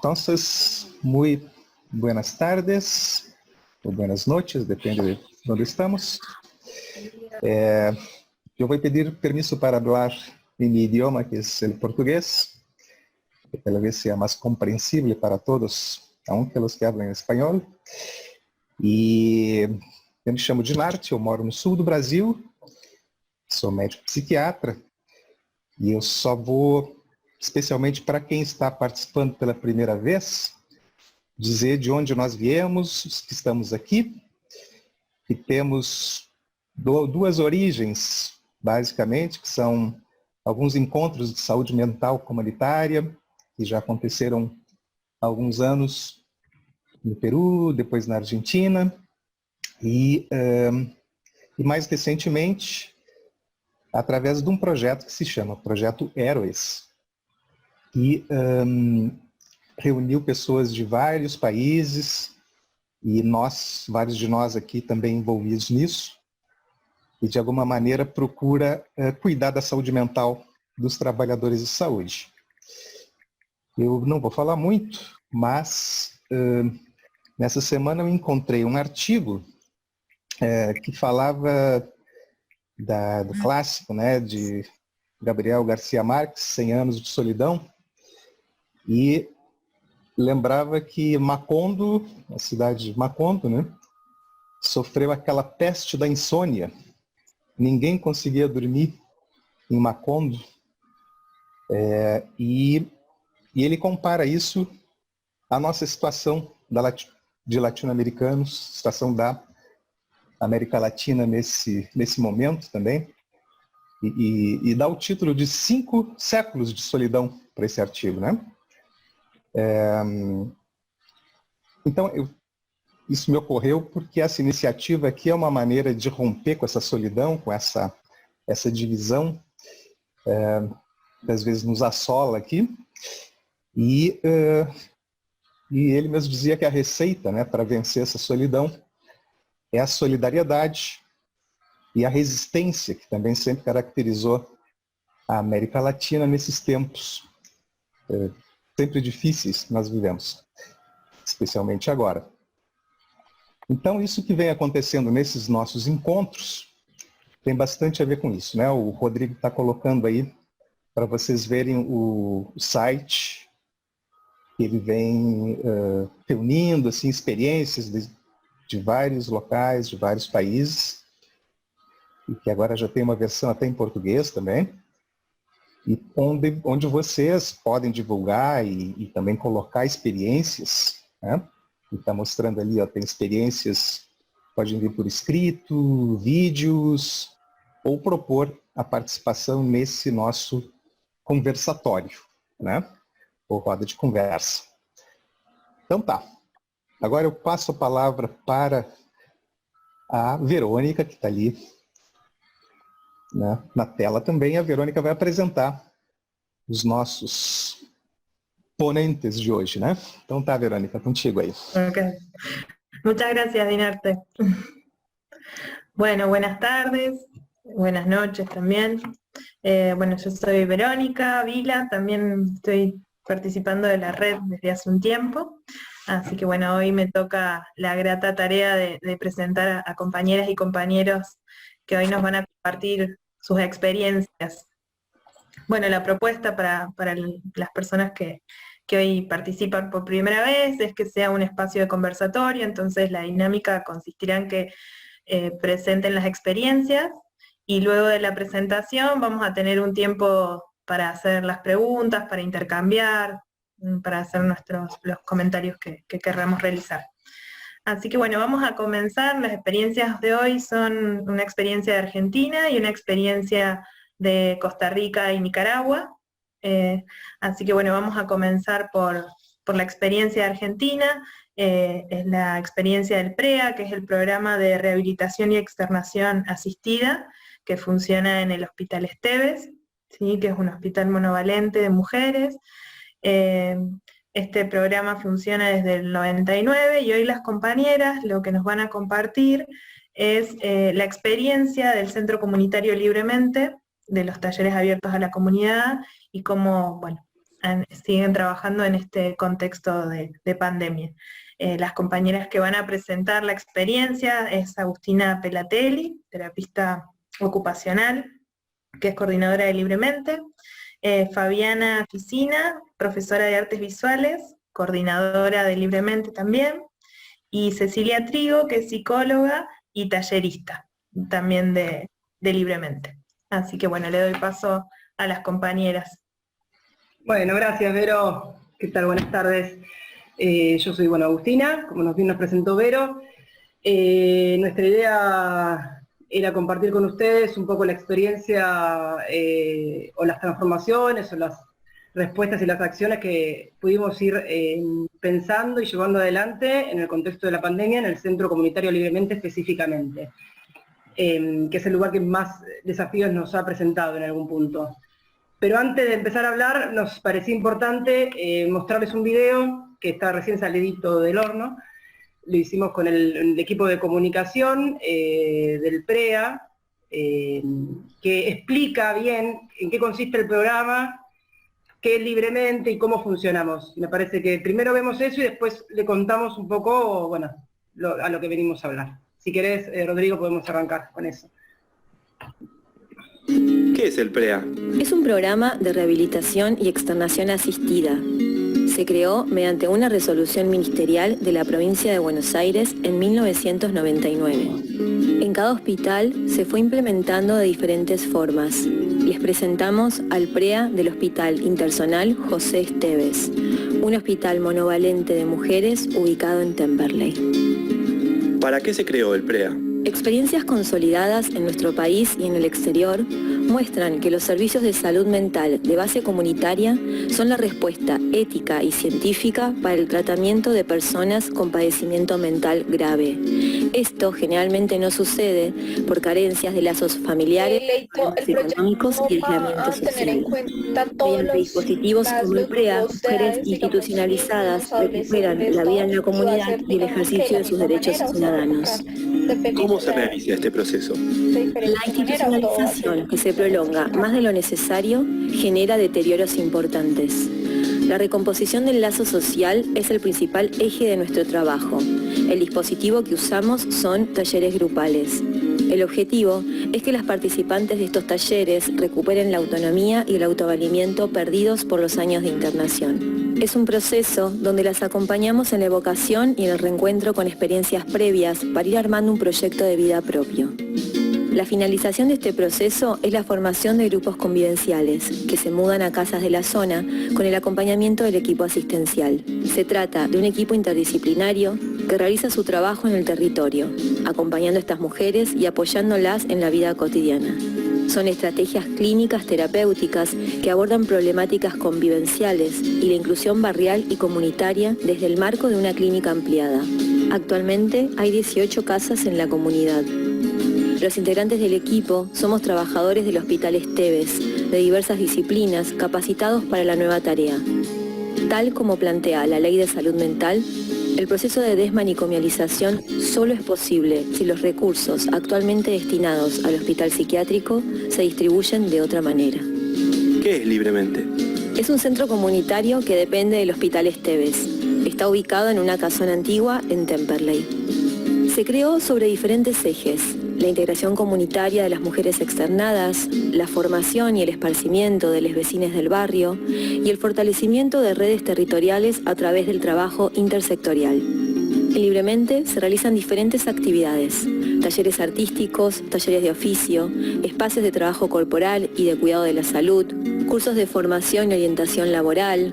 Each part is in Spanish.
Entonces, muy buenas tardes o buenas noches, depende de donde estamos. Yo voy a pedir permiso para hablar en mi idioma, que es el portugués, que tal vez sea más comprensible para todos, aunque los que hablan español. E eu me chamo Dinarte, eu moro no sul do Brasil, sou médico psiquiatra, e eu só vou, especialmente para quem está participando pela primeira vez, dizer de onde nós viemos, os que estamos aqui, e temos duas origens, basicamente, que são alguns encontros de saúde mental comunitária, que já aconteceram há alguns anos no Peru, depois na Argentina, e mais recentemente, através de um projeto que se chama Projeto Héroes, que reuniu pessoas de vários países, e vários de nós aqui também envolvidos nisso, e de alguma maneira procura cuidar da saúde mental dos trabalhadores de saúde. Eu não vou falar muito, mas nessa semana eu encontrei um artigo que falava do clássico, né, de Gabriel Garcia Marques, 100 anos de solidão, e lembrava que Macondo, a cidade de Macondo, né, sofreu aquela peste da insônia. Ninguém conseguia dormir em Macondo, e ele compara isso à nossa situação de latino-americanos, situação da América Latina nesse momento também, e dá o título de 5 séculos de solidão para esse artigo, né? Então, isso me ocorreu porque essa iniciativa aqui é uma maneira de romper com essa solidão, com essa divisão que às vezes nos assola aqui, e ele mesmo dizia que a receita, né, para vencer essa solidão é a solidariedade e a resistência, que também sempre caracterizou a América Latina nesses tempos sempre difíceis que nós vivemos, especialmente agora. Então, isso que vem acontecendo nesses nossos encontros tem bastante a ver com isso, né? O Rodrigo está colocando aí para vocês verem o site. Ele vem reunindo assim, experiências de vários locais, de vários países, e que agora já tem uma versão até em português também, e onde vocês podem divulgar e também colocar experiências, né? E está mostrando ali, ó, tem experiências, podem vir por escrito, vídeos, ou propor a participação nesse nosso conversatório, né? Ou roda de conversa. Então tá. Agora eu passo a palavra para a Verônica, que está ali, né, na tela também. A Verônica vai apresentar os nossos ponentes de hoje, né? Então tá, Verônica, contigo aí. Okay. Muchas gracias, Dinarte. Bueno, buenas tardes, buenas noches también. Bueno, yo soy Verónica Vila, también estoy participando de la red desde hace un tiempo, así que bueno, hoy me toca la grata tarea de presentar a compañeras y compañeros que hoy nos van a compartir sus experiencias. Bueno, la propuesta para las personas que hoy participan por primera vez es que sea un espacio de conversatorio, entonces la dinámica consistirá en que presenten las experiencias, y luego de la presentación vamos a tener un tiempo para hacer las preguntas, para intercambiar, para hacer los comentarios que querramos realizar. Así que bueno, vamos a comenzar. Las experiencias de hoy son una experiencia de Argentina y una experiencia de Costa Rica y Nicaragua. Así que bueno, vamos a comenzar por la experiencia de Argentina. Es la experiencia del PREA, que es el Programa de Rehabilitación y Externación Asistida, que funciona en el Hospital Esteves, ¿sí? Que es un hospital monovalente de mujeres. Este programa funciona desde el 99, y hoy las compañeras lo que nos van a compartir es la experiencia del Centro Comunitario Libremente, de los talleres abiertos a la comunidad, y cómo, bueno, siguen trabajando en este contexto de pandemia. Las compañeras que van a presentar la experiencia es Agustina Pelatelli, terapista ocupacional, que es coordinadora de Libremente, Fabiana Ficina, profesora de artes visuales, coordinadora de Libremente también, y Cecilia Trigo, que es psicóloga y tallerista, también de Libremente. Así que bueno, le doy paso a las compañeras. Bueno, gracias Vero. ¿Qué tal? Buenas tardes. Yo soy, Agustina, como nos presentó Vero. Nuestra idea era compartir con ustedes un poco la experiencia o las transformaciones o las respuestas y las acciones que pudimos ir pensando y llevando adelante en el contexto de la pandemia en el Centro Comunitario Libremente específicamente, que es el lugar que más desafíos nos ha presentado en algún punto. Pero antes de empezar a hablar, nos parecía importante mostrarles un video que está recién salidito del horno. Lo hicimos con el equipo de comunicación del PREA, que explica bien en qué consiste el programa, qué es Libremente y cómo funcionamos. Me parece que primero vemos eso y después le contamos un poco, a lo que venimos a hablar. Si querés, Rodrigo, podemos arrancar con eso. ¿Qué es el PREA? Es un programa de rehabilitación y externación asistida. Se creó mediante una resolución ministerial de la provincia de Buenos Aires en 1999. En cada hospital se fue implementando de diferentes formas. Les presentamos al PREA del Hospital Intersonal José Esteves, un hospital monovalente de mujeres ubicado en Temperley. ¿Para qué se creó el PREA? Experiencias consolidadas en nuestro país y en el exterior muestran que los servicios de salud mental de base comunitaria son la respuesta ética y científica para el tratamiento de personas con padecimiento mental grave. Esto generalmente no sucede por carencias de lazos familiares, económicos y aislamiento social. Mediante dispositivos como el PREA, mujeres institucionalizadas recuperan la vida en la comunidad y el ejercicio de sus derechos ciudadanos. ¿Cómo se realiza este proceso? La institucionalización, que se prolonga más de lo necesario, genera deterioros importantes. La recomposición del lazo social es el principal eje de nuestro trabajo. El dispositivo que usamos son talleres grupales. El objetivo es que las participantes de estos talleres recuperen la autonomía y el autovalimiento perdidos por los años de internación. Es un proceso donde las acompañamos en la evocación y en el reencuentro con experiencias previas para ir armando un proyecto de vida propio. La finalización de este proceso es la formación de grupos convivenciales, que se mudan a casas de la zona con el acompañamiento del equipo asistencial. Se trata de un equipo interdisciplinario que realiza su trabajo en el territorio, acompañando a estas mujeres y apoyándolas en la vida cotidiana. Son estrategias clínicas terapéuticas que abordan problemáticas convivenciales y la inclusión barrial y comunitaria desde el marco de una clínica ampliada. Actualmente hay 18 casas en la comunidad. Los integrantes del equipo somos trabajadores del Hospital Esteves, de diversas disciplinas, capacitados para la nueva tarea. Tal como plantea la Ley de Salud Mental, el proceso de desmanicomialización solo es posible si los recursos actualmente destinados al hospital psiquiátrico se distribuyen de otra manera. ¿Qué es Libremente? Es un centro comunitario que depende del Hospital Esteves. Está ubicado en una casona antigua en Temperley. Se creó sobre diferentes ejes: la integración comunitaria de las mujeres externadas, la formación y el esparcimiento de los vecinos del barrio y el fortalecimiento de redes territoriales a través del trabajo intersectorial. En Libremente se realizan diferentes actividades: talleres artísticos, talleres de oficio, espacios de trabajo corporal y de cuidado de la salud, cursos de formación y orientación laboral,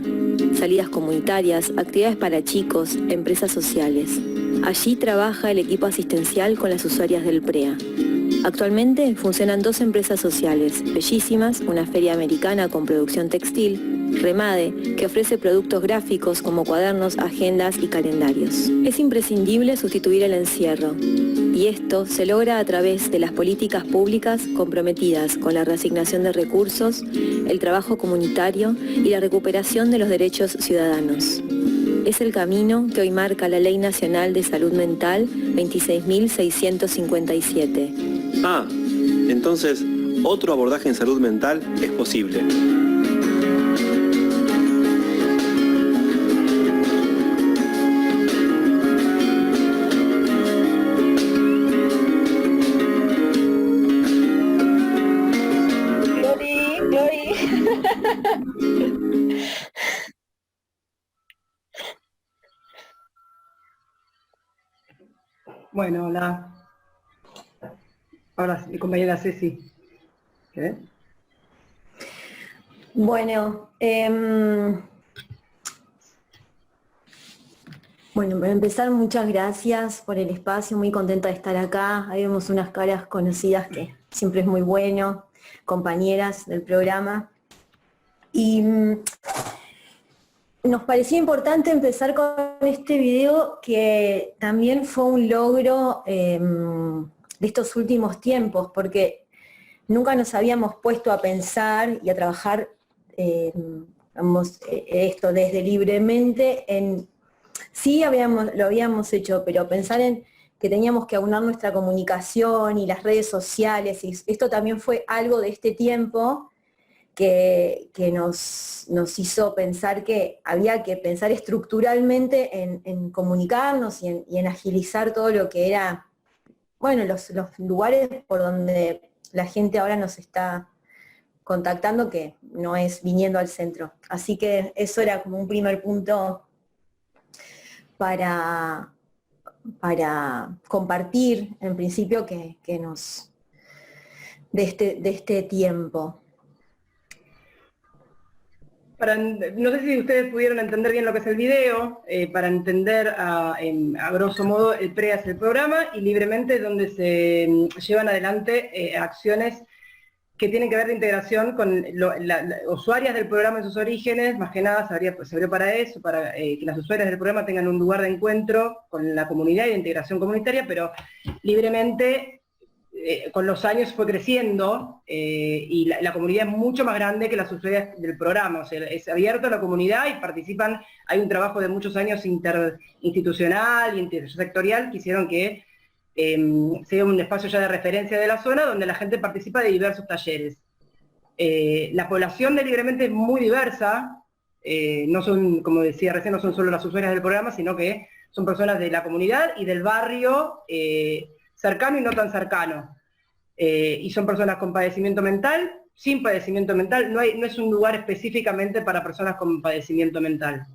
salidas comunitarias, actividades para chicos, empresas sociales. Allí trabaja el equipo asistencial con las usuarias del PREA. Actualmente funcionan 2 empresas sociales, Bellísimas, una feria americana con producción textil, Remade, que ofrece productos gráficos como cuadernos, agendas y calendarios. Es imprescindible sustituir el encierro, y esto se logra a través de las políticas públicas comprometidas con la reasignación de recursos, el trabajo comunitario y la recuperación de los derechos ciudadanos. Es el camino que hoy marca la Ley Nacional de Salud Mental 26.657. Ah, entonces, otro abordaje en salud mental es posible. Bueno, hola. Ahora mi compañera Ceci. ¿Qué? Bueno, bueno, para empezar, muchas gracias por el espacio, muy contenta de estar acá. Ahí vemos unas caras conocidas que siempre es muy bueno, compañeras del programa. Y nos parecía importante empezar con este video que también fue un logro de estos últimos tiempos, porque nunca nos habíamos puesto a pensar y a trabajar esto desde libremente sí lo habíamos hecho, pero pensar en que teníamos que aunar nuestra comunicación y las redes sociales, y esto también fue algo de este tiempo que nos hizo pensar que había que pensar estructuralmente en comunicarnos y en agilizar todo lo que era, bueno, los lugares por donde la gente ahora nos está contactando, que no es viniendo al centro. Así que eso era como un primer punto para compartir, en principio, que nos de este tiempo. No sé si ustedes pudieron entender bien lo que es el video, para entender a grosso modo el PREA es el programa y libremente donde se llevan adelante acciones que tienen que ver de integración con las usuarias del programa en sus orígenes. Más que nada se abrió para eso, para que las usuarias del programa tengan un lugar de encuentro con la comunidad y de integración comunitaria, pero libremente con los años fue creciendo y la comunidad es mucho más grande que las usuarias del programa, o sea, es abierto a la comunidad y participan, hay un trabajo de muchos años interinstitucional y intersectorial que hicieron que sea un espacio ya de referencia de la zona donde la gente participa de diversos talleres. La población de Libremente es muy diversa, no son, como decía recién, no son solo las usuarias del programa, sino que son personas de la comunidad y del barrio cercano y no tan cercano. Y son personas con padecimiento mental, sin padecimiento mental, no es un lugar específicamente para personas con padecimiento mental.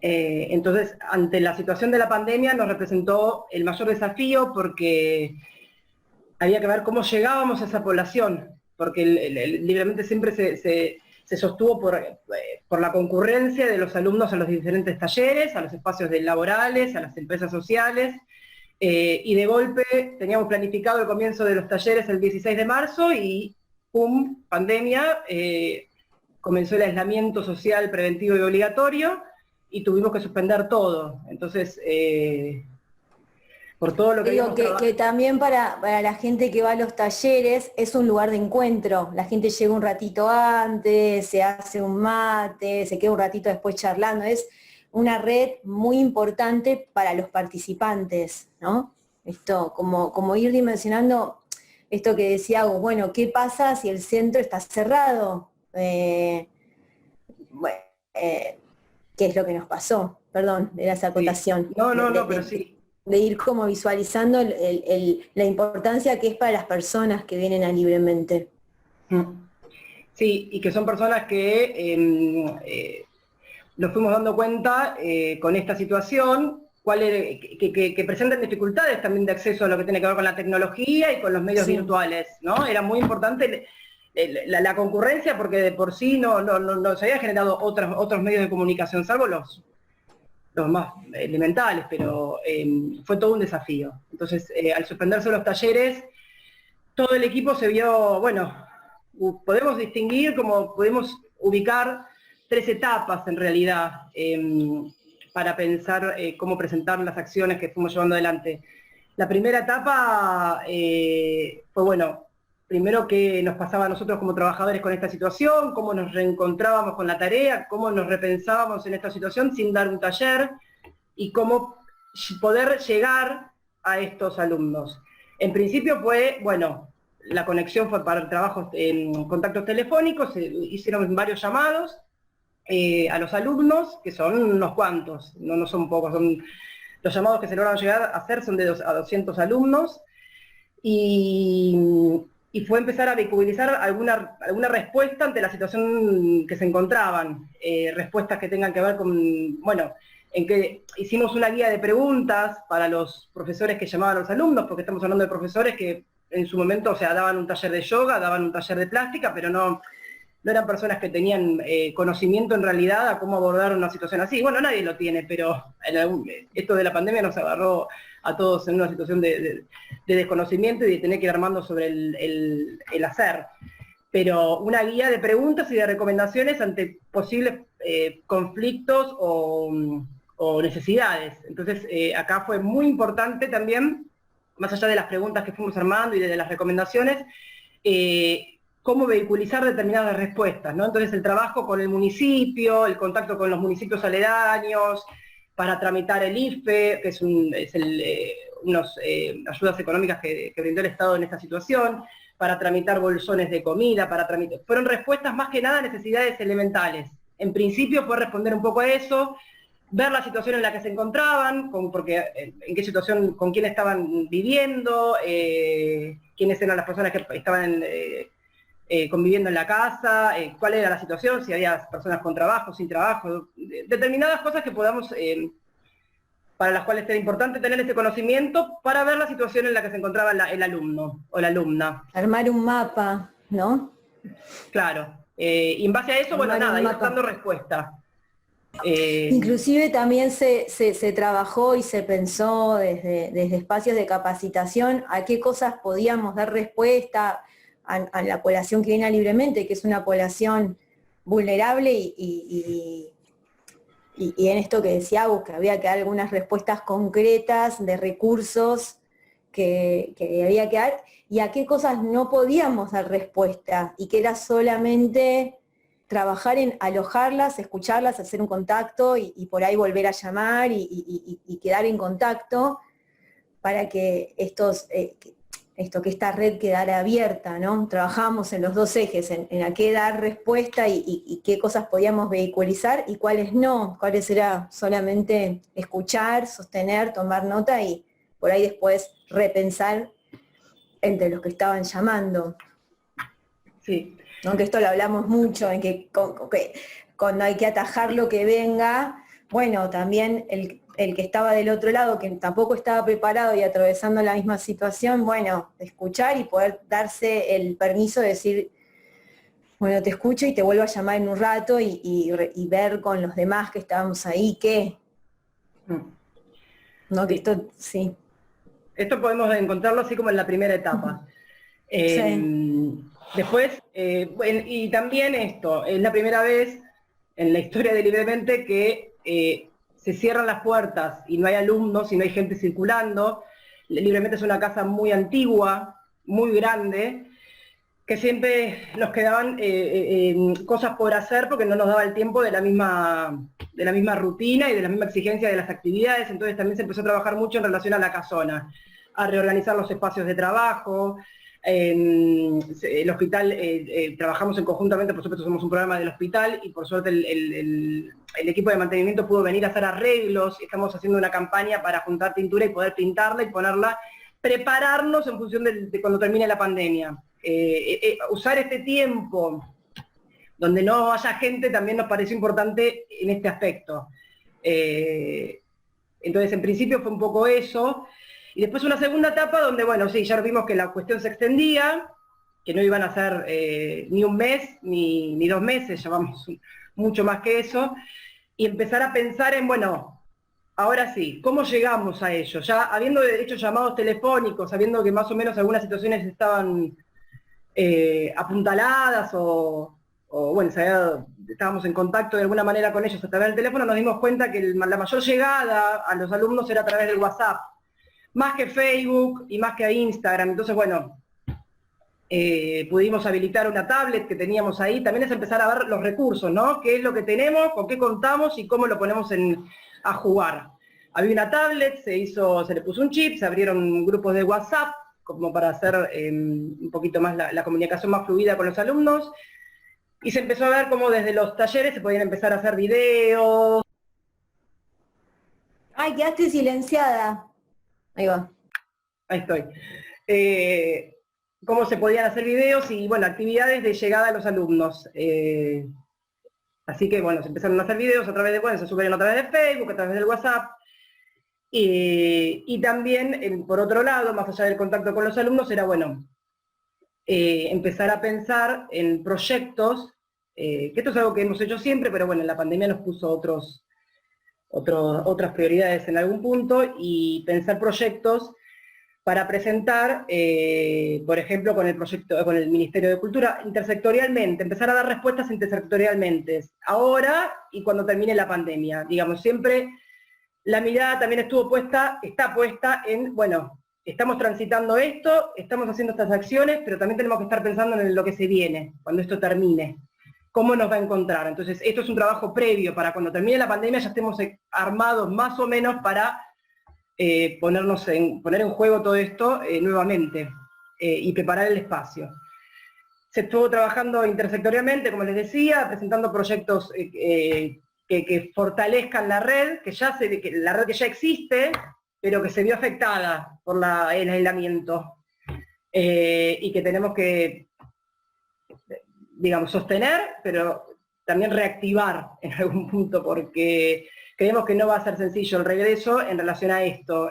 Entonces, ante la situación de la pandemia nos representó el mayor desafío porque había que ver cómo llegábamos a esa población, porque Libremente siempre se sostuvo por la concurrencia de los alumnos a los diferentes talleres, a los espacios laborales, a las empresas sociales, y de golpe teníamos planificado el comienzo de los talleres el 16 de marzo y ¡pum!, pandemia, comenzó el aislamiento social preventivo y obligatorio y tuvimos que suspender todo. Entonces, por todo lo que digo que también para la gente que va a los talleres es un lugar de encuentro. La gente llega un ratito antes, se hace un mate, se queda un ratito después charlando. Es una red muy importante para los participantes, ¿no? Esto, como ir dimensionando esto que decía Agus, bueno, ¿qué pasa si el centro está cerrado? ¿Qué es lo que nos pasó? Perdón, era esa acotación. Sí. No, pero sí. De ir como visualizando la importancia que es para las personas que vienen a Libremente. Sí, y que son personas que nos fuimos dando cuenta con esta situación, que presentan dificultades también de acceso a lo que tiene que ver con la tecnología y con los medios virtuales, ¿no? Era muy importante la concurrencia porque de por sí no se habían generado otros medios de comunicación, salvo los más elementales, pero fue todo un desafío. Entonces, al suspenderse los talleres, todo el equipo se vio, bueno, podemos distinguir, como podemos ubicar 3 etapas en realidad, para pensar cómo presentar las acciones que fuimos llevando adelante. La primera etapa fue, bueno, primero qué nos pasaba a nosotros como trabajadores con esta situación, cómo nos reencontrábamos con la tarea, cómo nos repensábamos en esta situación sin dar un taller y cómo poder llegar a estos alumnos. En principio fue, bueno, la conexión fue para trabajos en contactos telefónicos, se hicieron varios llamados a los alumnos, que son unos cuantos, no son pocos, los llamados que se lograron llegar a hacer son a 200 alumnos, y y fue empezar a vehiculizar alguna respuesta ante la situación que se encontraban, respuestas que tengan que ver con, bueno, en que hicimos una guía de preguntas para los profesores que llamaban a los alumnos, porque estamos hablando de profesores que en su momento, o sea, daban un taller de yoga, daban un taller de plástica, pero no eran personas que tenían conocimiento en realidad a cómo abordar una situación así. Bueno, nadie lo tiene, pero esto de la pandemia nos agarró a todos en una situación de desconocimiento y de tener que ir armando sobre el hacer. Pero una guía de preguntas y de recomendaciones ante posibles conflictos o necesidades. Entonces, acá fue muy importante también, más allá de las preguntas que fuimos armando y de las recomendaciones, cómo vehiculizar determinadas respuestas, ¿no? Entonces el trabajo con el municipio, el contacto con los municipios aledaños, para tramitar el IFE, que es unas ayudas económicas que brindó el Estado en esta situación, para tramitar bolsones de comida, fueron respuestas más que nada a necesidades elementales. En principio fue responder un poco a eso, ver la situación en la que se encontraban, en qué situación, con quién estaban viviendo, quiénes eran las personas que estaban conviviendo en la casa, cuál era la situación, si había personas con trabajo, sin trabajo, determinadas cosas que podamos, para las cuales era importante tener ese conocimiento para ver la situación en la que se encontraba el alumno o la alumna. Armar un mapa, ¿no? Claro, y en base a eso, bueno, nada, ir dando respuesta. Inclusive también se trabajó y se pensó desde espacios de capacitación a qué cosas podíamos dar respuesta a la población que viene libremente, que es una población vulnerable y en esto que decía Agus, que había que dar algunas respuestas concretas de recursos que había que dar, y a qué cosas no podíamos dar respuesta, y que era solamente trabajar en alojarlas, escucharlas, hacer un contacto y por ahí volver a llamar y quedar en contacto para que que esta red quedara abierta, ¿no? Trabajamos en los dos ejes, en a qué dar respuesta y qué cosas podíamos vehiculizar y cuáles no, cuáles era solamente escuchar, sostener, tomar nota y por ahí después repensar entre los que estaban llamando. Sí. ¿No? Que esto lo hablamos mucho, en que cuando hay que atajar lo que venga, bueno, también el que estaba del otro lado, que tampoco estaba preparado y atravesando la misma situación, bueno, escuchar y poder darse el permiso de decir, bueno, te escucho y te vuelvo a llamar en un rato y ver con los demás que estábamos ahí qué. No, que esto, sí. Esto podemos encontrarlo así como en la primera etapa. Sí. Después, y también esto, es la primera vez en la historia de Libremente que se cierran las puertas y no hay alumnos y no hay gente circulando. Libremente es una casa muy antigua, muy grande, que siempre nos quedaban cosas por hacer porque no nos daba el tiempo de la misma rutina y de la misma exigencia de las actividades, entonces también se empezó a trabajar mucho en relación a la casona, a reorganizar los espacios de trabajo. En el hospital trabajamos conjuntamente, por supuesto somos un programa del hospital y por suerte el equipo de mantenimiento pudo venir a hacer arreglos, estamos haciendo una campaña para juntar pintura y poder pintarla y ponerla, prepararnos en función de cuando termine la pandemia. Usar este tiempo donde no haya gente también nos pareció importante en este aspecto. Entonces en principio fue un poco eso. Y después una segunda etapa donde, bueno, sí, ya vimos que la cuestión se extendía, que no iban a ser ni un mes ni 2 meses, llevamos mucho más que eso, y empezar a pensar en, bueno, ahora sí, ¿cómo llegamos a ello? Ya habiendo hecho llamados telefónicos, sabiendo que más o menos algunas situaciones estaban apuntaladas o bueno, estábamos en contacto de alguna manera con ellos a través del teléfono, nos dimos cuenta que la mayor llegada a los alumnos era a través del WhatsApp, más que Facebook y más que a Instagram. Entonces, bueno, pudimos habilitar una tablet que teníamos ahí. También es empezar a ver los recursos, ¿no? ¿Qué es lo que tenemos, con qué contamos y cómo lo ponemos a jugar? Había una tablet, se le puso un chip, se abrieron grupos de WhatsApp, como para hacer un poquito más la comunicación más fluida con los alumnos. Y se empezó a ver cómo desde los talleres se podían empezar a hacer videos. Ay, quedaste silenciada. Ahí va. Ahí estoy. cómo se podían hacer videos y, bueno, actividades de llegada a los alumnos. Así que, bueno, se empezaron a hacer videos a través de, bueno, se subieron a través de Facebook, a través del WhatsApp. Y también, por otro lado, más allá del contacto con los alumnos, era, bueno, empezar a pensar en proyectos, que esto es algo que hemos hecho siempre, pero bueno, la pandemia nos puso otras prioridades en algún punto, y pensar proyectos para presentar, por ejemplo, con el Ministerio de Cultura, intersectorialmente, empezar a dar respuestas intersectorialmente, ahora y cuando termine la pandemia. Digamos, siempre la mirada también está puesta en, bueno, estamos transitando esto, estamos haciendo estas acciones, pero también tenemos que estar pensando en lo que se viene, cuando esto termine, cómo nos va a encontrar. Entonces, esto es un trabajo previo para cuando termine la pandemia ya estemos armados más o menos para poner en juego todo esto nuevamente y preparar el espacio. Se estuvo trabajando intersectorialmente, como les decía, presentando proyectos que fortalezcan la red, la red que ya existe, pero que se vio afectada por el aislamiento, y que tenemos que, digamos, sostener, pero también reactivar en algún punto, porque creemos que no va a ser sencillo el regreso en relación a esto.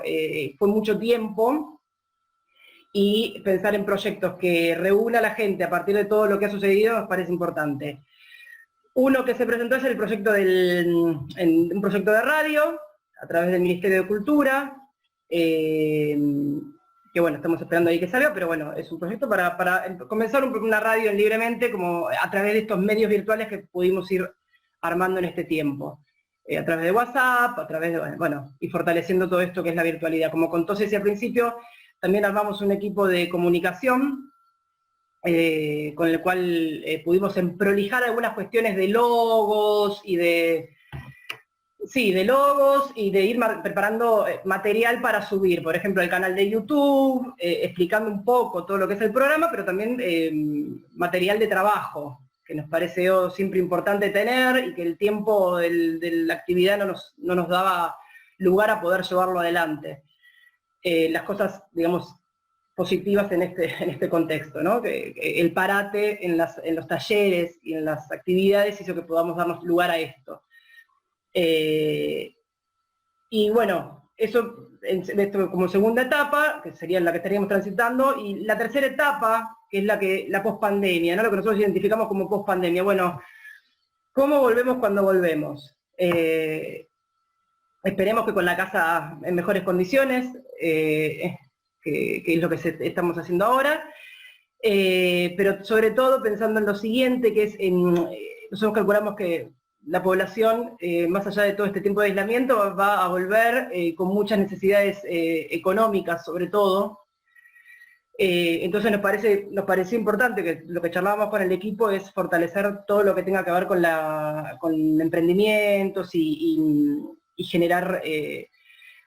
Fue mucho tiempo, y pensar en proyectos que reúna a la gente a partir de todo lo que ha sucedido nos parece importante. Uno que se presentó es el proyecto un proyecto de radio, a través del Ministerio de Cultura, que bueno, estamos esperando ahí que salga, pero bueno, es un proyecto para comenzar una radio libremente, como a través de estos medios virtuales que pudimos ir armando en este tiempo. A través de WhatsApp, a través de, bueno, y fortaleciendo todo esto que es la virtualidad. Como contó Ceci al principio, también armamos un equipo de comunicación, con el cual pudimos prolijar algunas cuestiones de logos y de ir preparando material para subir, por ejemplo, el canal de YouTube, explicando un poco todo lo que es el programa, pero también material de trabajo, que nos pareció siempre importante tener, y que el tiempo de la actividad no nos daba lugar a poder llevarlo adelante. Las cosas, digamos, positivas en este contexto, ¿no? Que el parate en los talleres y en las actividades hizo que podamos darnos lugar a esto. Y bueno, esto como segunda etapa, que sería la que estaríamos transitando, y la tercera etapa, que es la pospandemia, ¿no? Lo que nosotros identificamos como pospandemia. Bueno, ¿cómo volvemos cuando volvemos? Esperemos que con la casa en mejores condiciones, que es lo que estamos haciendo ahora, pero sobre todo pensando en lo siguiente, que es, nosotros calculamos que la población, más allá de todo este tiempo de aislamiento, va a volver con muchas necesidades económicas, sobre todo. Entonces nos pareció importante, que lo que charlábamos con el equipo es fortalecer todo lo que tenga que ver con emprendimientos y generar,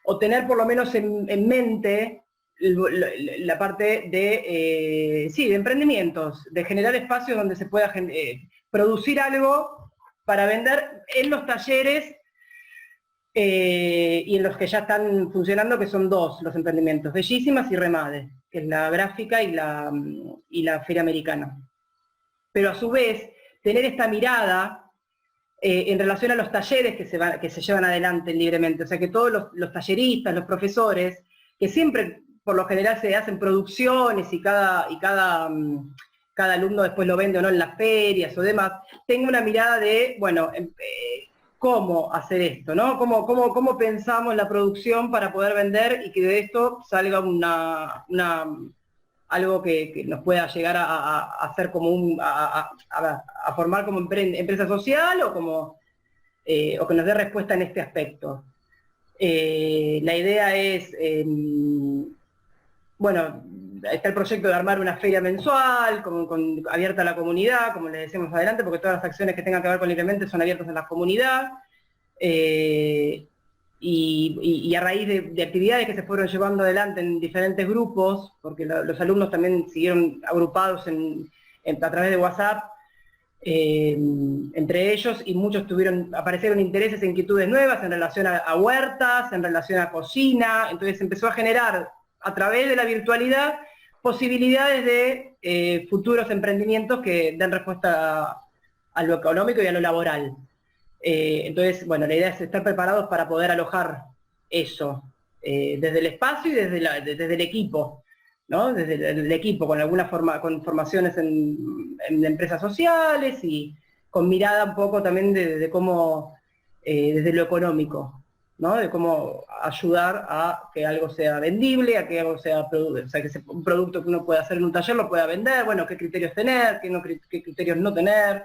o tener por lo menos en mente la parte de emprendimientos, de generar espacios donde se pueda producir algo para vender en los talleres y en los que ya están funcionando, que son dos los emprendimientos, Bellísimas y Remade, que es la gráfica y la Feria Americana. Pero a su vez, tener esta mirada en relación a los talleres que se llevan adelante libremente, o sea que todos los talleristas, los profesores, que siempre por lo general se hacen producciones y cada alumno después lo vende o no en las ferias o demás, tenga una mirada de, bueno, cómo hacer esto, ¿no? Cómo pensamos la producción para poder vender y que de esto salga algo que nos pueda llegar a hacer como a formar como empresa social o que nos dé respuesta en este aspecto. La idea es, bueno, está el proyecto de armar una feria mensual, abierta a la comunidad, como les decíamos adelante, porque todas las acciones que tengan que ver con Libremente son abiertas en la comunidad, y a raíz de actividades que se fueron llevando adelante en diferentes grupos, porque los alumnos también siguieron agrupados a través de WhatsApp, entre ellos, y muchos aparecieron intereses e inquietudes nuevas en relación a huertas, en relación a cocina. Entonces empezó a generar, a través de la virtualidad, posibilidades de futuros emprendimientos que den respuesta a lo económico y a lo laboral. Entonces, bueno, la idea es estar preparados para poder alojar eso, desde el espacio y desde el equipo, ¿no? Desde el equipo, con con formaciones en empresas sociales y con mirada un poco también de cómo, desde lo económico, ¿no? De cómo ayudar a que algo sea vendible, a que algo sea, o sea, que un producto que uno pueda hacer en un taller lo pueda vender, bueno, qué criterios tener, qué criterios no tener,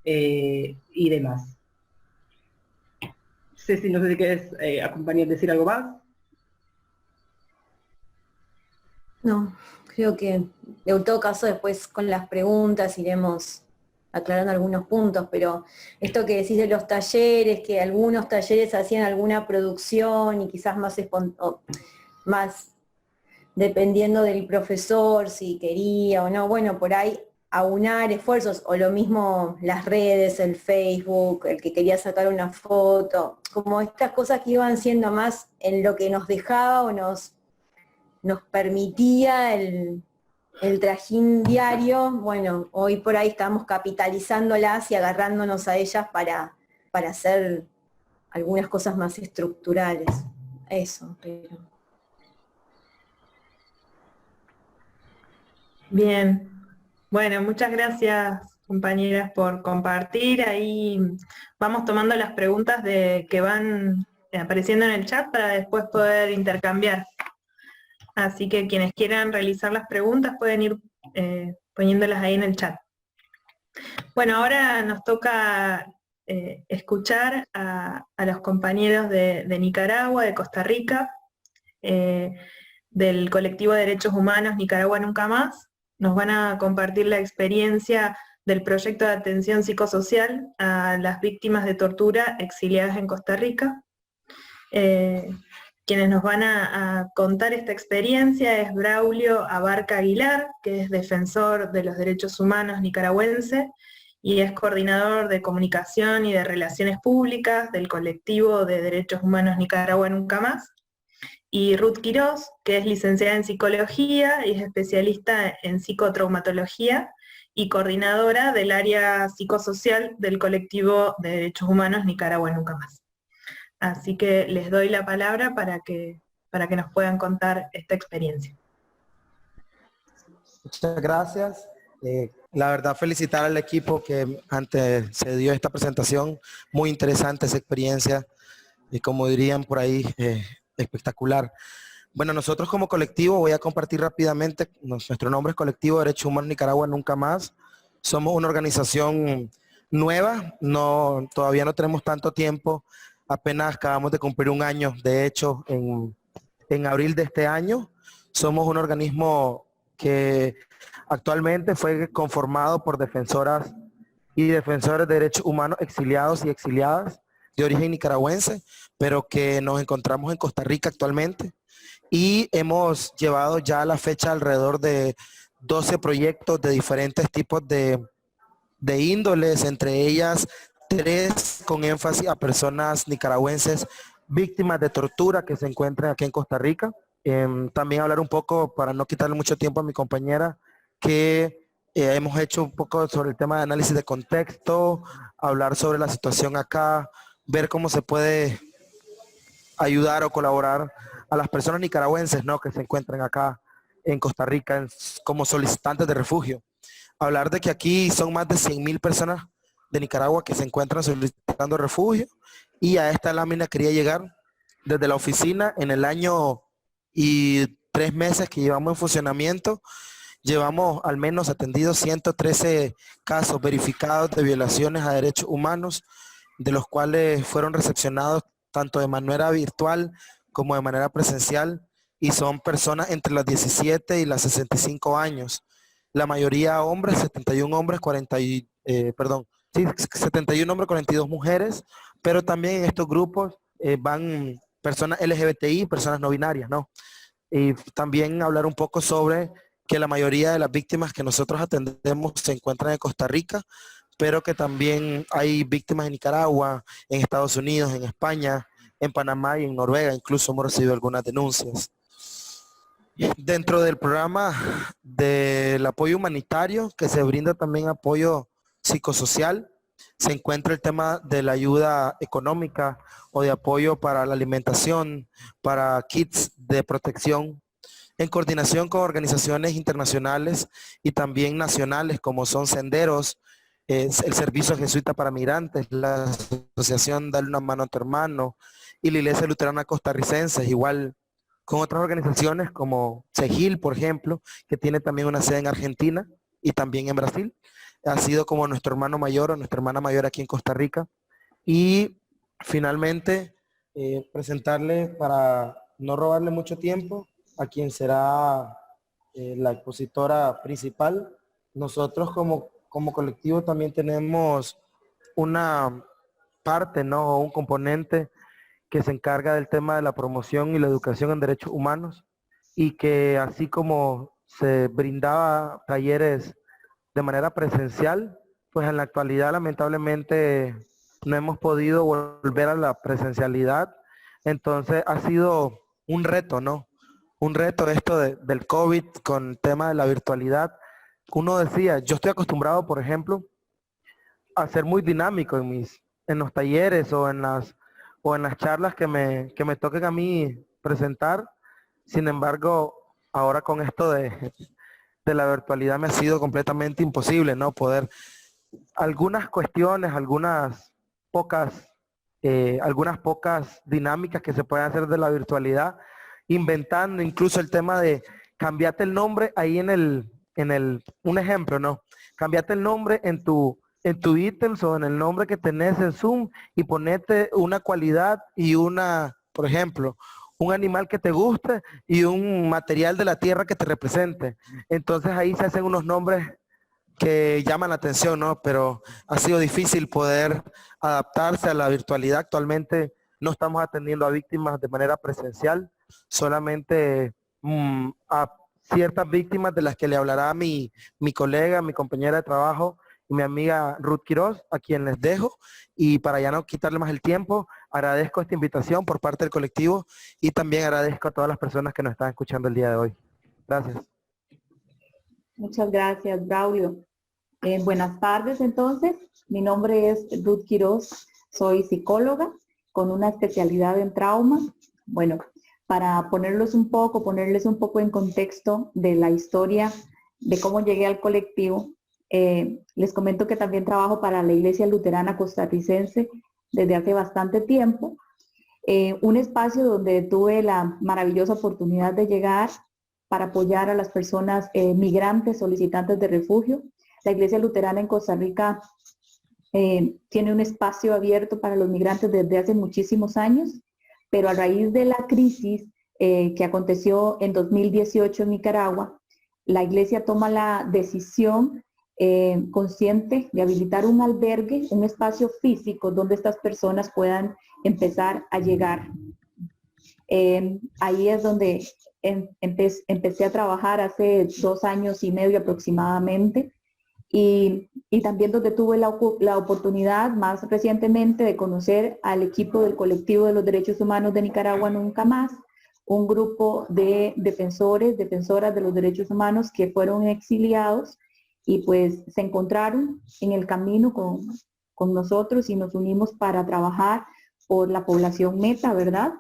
y demás. Ceci, no sé si querés acompañar, decir algo más. No, creo que en todo caso después con las preguntas iremos aclarando algunos puntos, pero esto que decís de los talleres, que algunos talleres hacían alguna producción y quizás más dependiendo del profesor, si quería o no, bueno, por ahí aunar esfuerzos, o lo mismo las redes, el Facebook, el que quería sacar una foto, como estas cosas que iban siendo más en lo que nos dejaba o nos permitía el trajín diario. Bueno, hoy por ahí estamos capitalizándolas y agarrándonos a ellas para hacer algunas cosas más estructurales. Eso, pero... Bien. Bueno, muchas gracias, compañeras, por compartir. Ahí vamos tomando las preguntas que van apareciendo en el chat para después poder intercambiar. Así que quienes quieran realizar las preguntas pueden ir poniéndolas ahí en el chat. Bueno, ahora nos toca escuchar a los compañeros de Nicaragua, de Costa Rica, del colectivo de Derechos Humanos Nicaragua Nunca Más. Nos van a compartir la experiencia del proyecto de atención psicosocial a las víctimas de tortura exiliadas en Costa Rica. Quienes nos van a contar esta experiencia es Braulio Abarca Aguilar, que es defensor de los derechos humanos nicaragüense y es coordinador de comunicación y de relaciones públicas del colectivo de Derechos Humanos Nicaragua Nunca Más. Y Ruth Quiroz, que es licenciada en psicología y es especialista en psicotraumatología y coordinadora del área psicosocial del colectivo de Derechos Humanos Nicaragua Nunca Más. Así que les doy la palabra para que nos puedan contar esta experiencia. Muchas gracias. La verdad, felicitar al equipo que antes se dio esta presentación. Muy interesante esa experiencia y, como dirían por ahí, espectacular. Bueno, nosotros como colectivo, voy a compartir rápidamente, nuestro nombre es Colectivo de Derechos Humanos Nicaragua Nunca Más. Somos una organización nueva, todavía no tenemos tanto tiempo, apenas acabamos de cumplir un año, de hecho, en abril de este año. Somos un organismo que actualmente fue conformado por defensoras y defensores de derechos humanos exiliados y exiliadas de origen nicaragüense, pero que nos encontramos en Costa Rica actualmente, y hemos llevado ya a la fecha alrededor de 12 proyectos de diferentes tipos de índoles, entre ellas 3 con énfasis a personas nicaragüenses víctimas de tortura que se encuentran aquí en Costa Rica. También hablar un poco, para no quitarle mucho tiempo a mi compañera, que hemos hecho un poco sobre el tema de análisis de contexto, hablar sobre la situación acá, ver cómo se puede ayudar o colaborar a las personas nicaragüenses, ¿no?, que se encuentran acá en Costa Rica como solicitantes de refugio. Hablar de que aquí son más de 100,000 personas de Nicaragua que se encuentran solicitando refugio, y a esta lámina quería llegar desde la oficina. En el año y 3 meses que llevamos en funcionamiento, llevamos al menos atendidos 113 casos verificados de violaciones a derechos humanos, de los cuales fueron recepcionados tanto de manera virtual como de manera presencial, y son personas entre los 17 y los 65 años. La mayoría hombres, 71 hombres, 71 hombres, 42 mujeres, pero también en estos grupos van personas LGBTI, personas no binarias, ¿no? Y también hablar un poco sobre que la mayoría de las víctimas que nosotros atendemos se encuentran en Costa Rica, pero que también hay víctimas en Nicaragua, en Estados Unidos, en España, en Panamá y en Noruega. Incluso hemos recibido algunas denuncias. Dentro del programa del apoyo humanitario, que se brinda también apoyo psicosocial, se encuentra el tema de la ayuda económica o de apoyo para la alimentación, para kits de protección, en coordinación con organizaciones internacionales y también nacionales como son Senderos, el Servicio Jesuita para Migrantes, la Asociación Dale una mano a tu hermano y la Iglesia Luterana Costarricense, igual con otras organizaciones como CEGIL, por ejemplo, que tiene también una sede en Argentina y también en Brasil. Ha sido como nuestro hermano mayor o nuestra hermana mayor aquí en Costa Rica. Y finalmente, presentarle, para no robarle mucho tiempo, a quien será la expositora principal. Nosotros como colectivo también tenemos una parte, ¿no? Un componente que se encarga del tema de la promoción y la educación en derechos humanos, y que así como se brindaba talleres de manera presencial, pues en la actualidad lamentablemente no hemos podido volver a la presencialidad. Entonces ha sido un reto, ¿no? Un reto esto del COVID con el tema de la virtualidad. Uno decía, yo estoy acostumbrado, por ejemplo, a ser muy dinámico en los talleres o en las charlas que me toquen a mí presentar. Sin embargo, ahora con esto de la virtualidad me ha sido completamente imposible, ¿no? Poder, algunas cuestiones, algunas pocas dinámicas que se pueden hacer de la virtualidad, inventando incluso el tema de cambiarte el nombre ahí un ejemplo, ¿no? Cambiate el nombre en tu ítems o en el nombre que tenés en Zoom y ponete una cualidad y por ejemplo, un animal que te guste y un material de la tierra que te represente. Entonces ahí se hacen unos nombres que llaman la atención, ¿no? Pero ha sido difícil poder adaptarse a la virtualidad. Actualmente no estamos atendiendo a víctimas de manera presencial, solamente a ciertas víctimas de las que le hablará mi colega, mi compañera de trabajo, mi amiga Ruth Quiroz, a quien les dejo. Y para ya no quitarle más el tiempo, agradezco esta invitación por parte del colectivo y también agradezco a todas las personas que nos están escuchando el día de hoy. Gracias. Muchas gracias, Braulio. Buenas tardes, entonces. Mi nombre es Ruth Quiroz, soy psicóloga con una especialidad en trauma. Bueno, para ponerles un poco en contexto de la historia de cómo llegué al colectivo, les comento que también trabajo para la Iglesia Luterana Costarricense desde hace bastante tiempo, un espacio donde tuve la maravillosa oportunidad de llegar para apoyar a las personas migrantes solicitantes de refugio. La Iglesia Luterana en Costa Rica tiene un espacio abierto para los migrantes desde hace muchísimos años, pero a raíz de la crisis que aconteció en 2018 en Nicaragua, la Iglesia toma la decisión consciente de habilitar un albergue, un espacio físico donde estas personas puedan empezar a llegar. Ahí es donde empecé a trabajar hace 2 años y medio aproximadamente, y también donde tuve la oportunidad más recientemente de conocer al equipo del Colectivo de los Derechos Humanos de Nicaragua Nunca Más, un grupo de defensoras de los derechos humanos que fueron exiliados y pues se encontraron en el camino con nosotros y nos unimos para trabajar por la población meta, ¿verdad?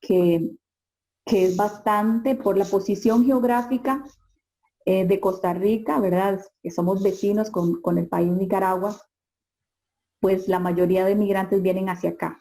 Que es bastante por la posición geográfica de Costa Rica, ¿verdad? Que somos vecinos con el país Nicaragua, pues la mayoría de migrantes vienen hacia acá.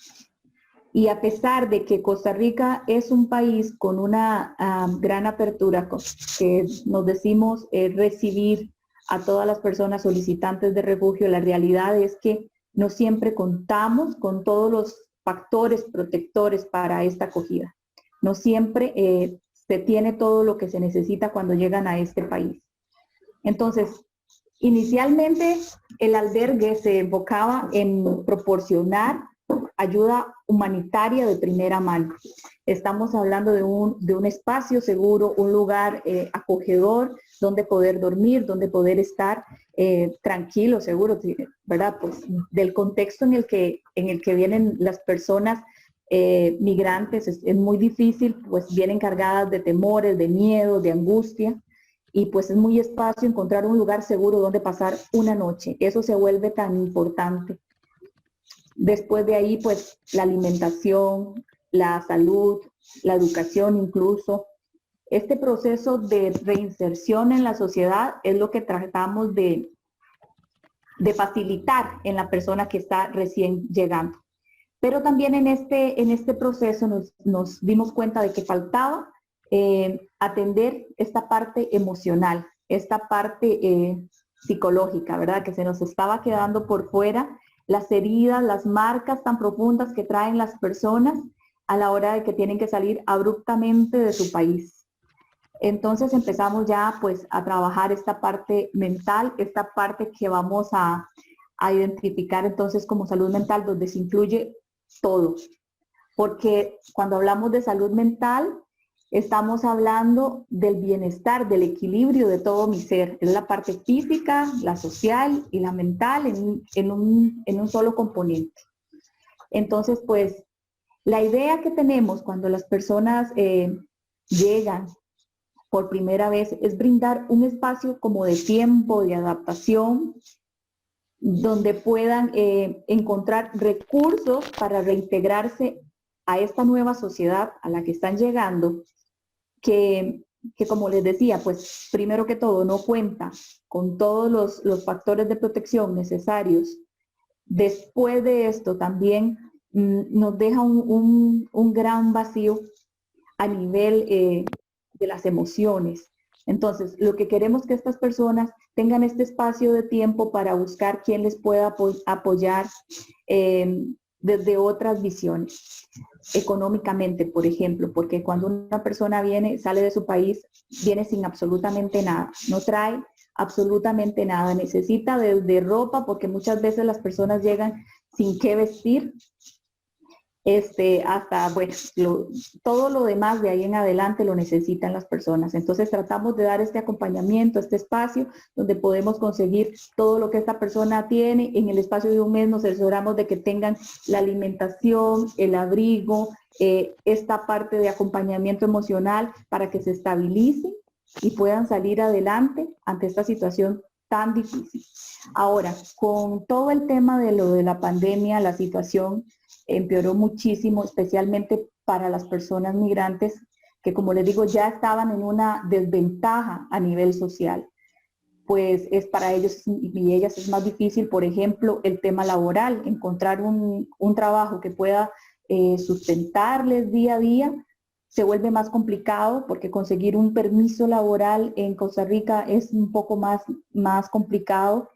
Y a pesar de que Costa Rica es un país con una gran apertura, que nos decimos recibir a todas las personas solicitantes de refugio, la realidad es que no siempre contamos con todos los factores protectores para esta acogida. No siempre se tiene todo lo que se necesita cuando llegan a este país. Entonces, inicialmente el albergue se enfocaba en proporcionar ayuda humanitaria de primera mano. Estamos hablando de un espacio seguro, un lugar acogedor, donde poder dormir, donde poder estar tranquilo, seguro, ¿verdad? Pues del contexto en el que vienen las personas migrantes es muy difícil, pues vienen cargadas de temores, de miedo, de angustia, y pues es muy espacio encontrar un lugar seguro donde pasar una noche. Eso se vuelve tan importante. Después de ahí, pues la alimentación, la salud, la educación incluso. Este proceso de reinserción en la sociedad es lo que tratamos de facilitar en la persona que está recién llegando. Pero también en este proceso nos dimos cuenta de que faltaba atender esta parte emocional, esta parte psicológica, ¿verdad? Que se nos estaba quedando por fuera, las heridas, las marcas tan profundas que traen las personas a la hora de que tienen que salir abruptamente de su país. Entonces empezamos ya pues a trabajar esta parte mental, esta parte que vamos a identificar entonces como salud mental, donde se incluye todo. Porque cuando hablamos de salud mental, estamos hablando del bienestar, del equilibrio de todo mi ser. Es la parte física, la social y la mental en un solo componente. Entonces, pues, la idea que tenemos cuando las personas llegan por primera vez es brindar un espacio como de tiempo, de adaptación, donde puedan encontrar recursos para reintegrarse a esta nueva sociedad a la que están llegando, que como les decía, pues primero que todo no cuenta con todos los factores de protección necesarios. Después de esto también nos deja un gran vacío a nivel de las emociones. Entonces, lo que queremos es que estas personas tengan este espacio de tiempo para buscar quién les pueda apoyar desde otras visiones. Económicamente, por ejemplo, porque cuando una persona sale de su país, viene sin absolutamente nada, no trae absolutamente nada, necesita desde ropa, porque muchas veces las personas llegan sin qué vestir, hasta, bueno, todo lo demás de ahí en adelante lo necesitan las personas. Entonces tratamos de dar este acompañamiento, este espacio donde podemos conseguir todo lo que esta persona tiene. En el espacio de un mes nos aseguramos de que tengan la alimentación, el abrigo, esta parte de acompañamiento emocional para que se estabilicen y puedan salir adelante ante esta situación tan difícil. Ahora, con todo el tema de lo de la pandemia, la situación empeoró muchísimo, especialmente para las personas migrantes que, como les digo, ya estaban en una desventaja a nivel social. Pues es para ellos y ellas es más difícil, por ejemplo, el tema laboral, encontrar un trabajo que pueda sustentarles día a día, se vuelve más complicado porque conseguir un permiso laboral en Costa Rica es un poco más complicado,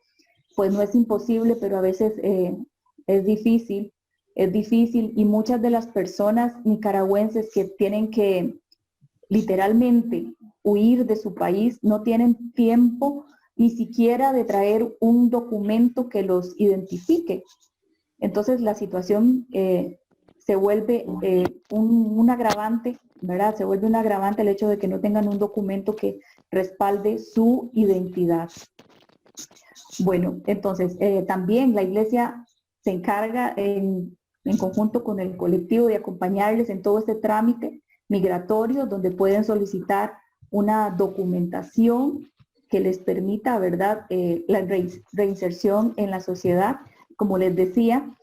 pues no es imposible, pero a veces es difícil y muchas de las personas nicaragüenses que tienen que literalmente huir de su país no tienen tiempo ni siquiera de traer un documento que los identifique. Entonces la situación se vuelve un agravante, ¿verdad? Se vuelve un agravante el hecho de que no tengan un documento que respalde su identidad. Bueno, entonces también la Iglesia se encarga en conjunto con el colectivo de acompañarles en todo este trámite migratorio, donde pueden solicitar una documentación que les permita, ¿verdad?, la reinserción en la sociedad. Como les decía,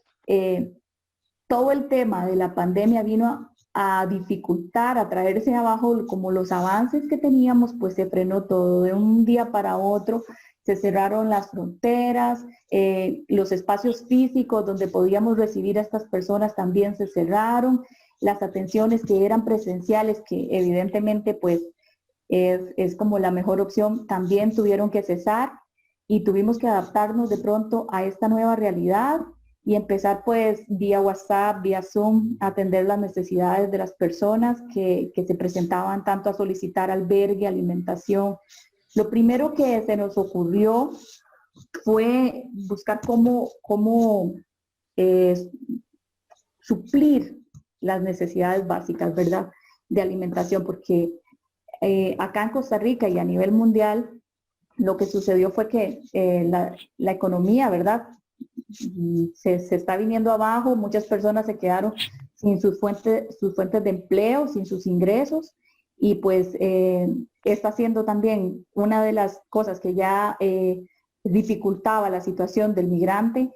todo el tema de la pandemia vino a dificultar, a traerse abajo como los avances que teníamos, pues se frenó todo de un día para otro. Se cerraron las fronteras, los espacios físicos donde podíamos recibir a estas personas también se cerraron, las atenciones que eran presenciales, que evidentemente pues es como la mejor opción, también tuvieron que cesar y tuvimos que adaptarnos de pronto a esta nueva realidad y empezar pues vía WhatsApp, vía Zoom, a atender las necesidades de las personas que se presentaban tanto a solicitar albergue, alimentación. Lo primero que se nos ocurrió fue buscar cómo suplir las necesidades básicas, ¿verdad?, de alimentación, porque acá en Costa Rica y a nivel mundial lo que sucedió fue que la economía, ¿verdad?, se está viniendo abajo, muchas personas se quedaron sin sus fuentes de empleo, sin sus ingresos, y pues está siendo también una de las cosas que ya dificultaba la situación del migrante,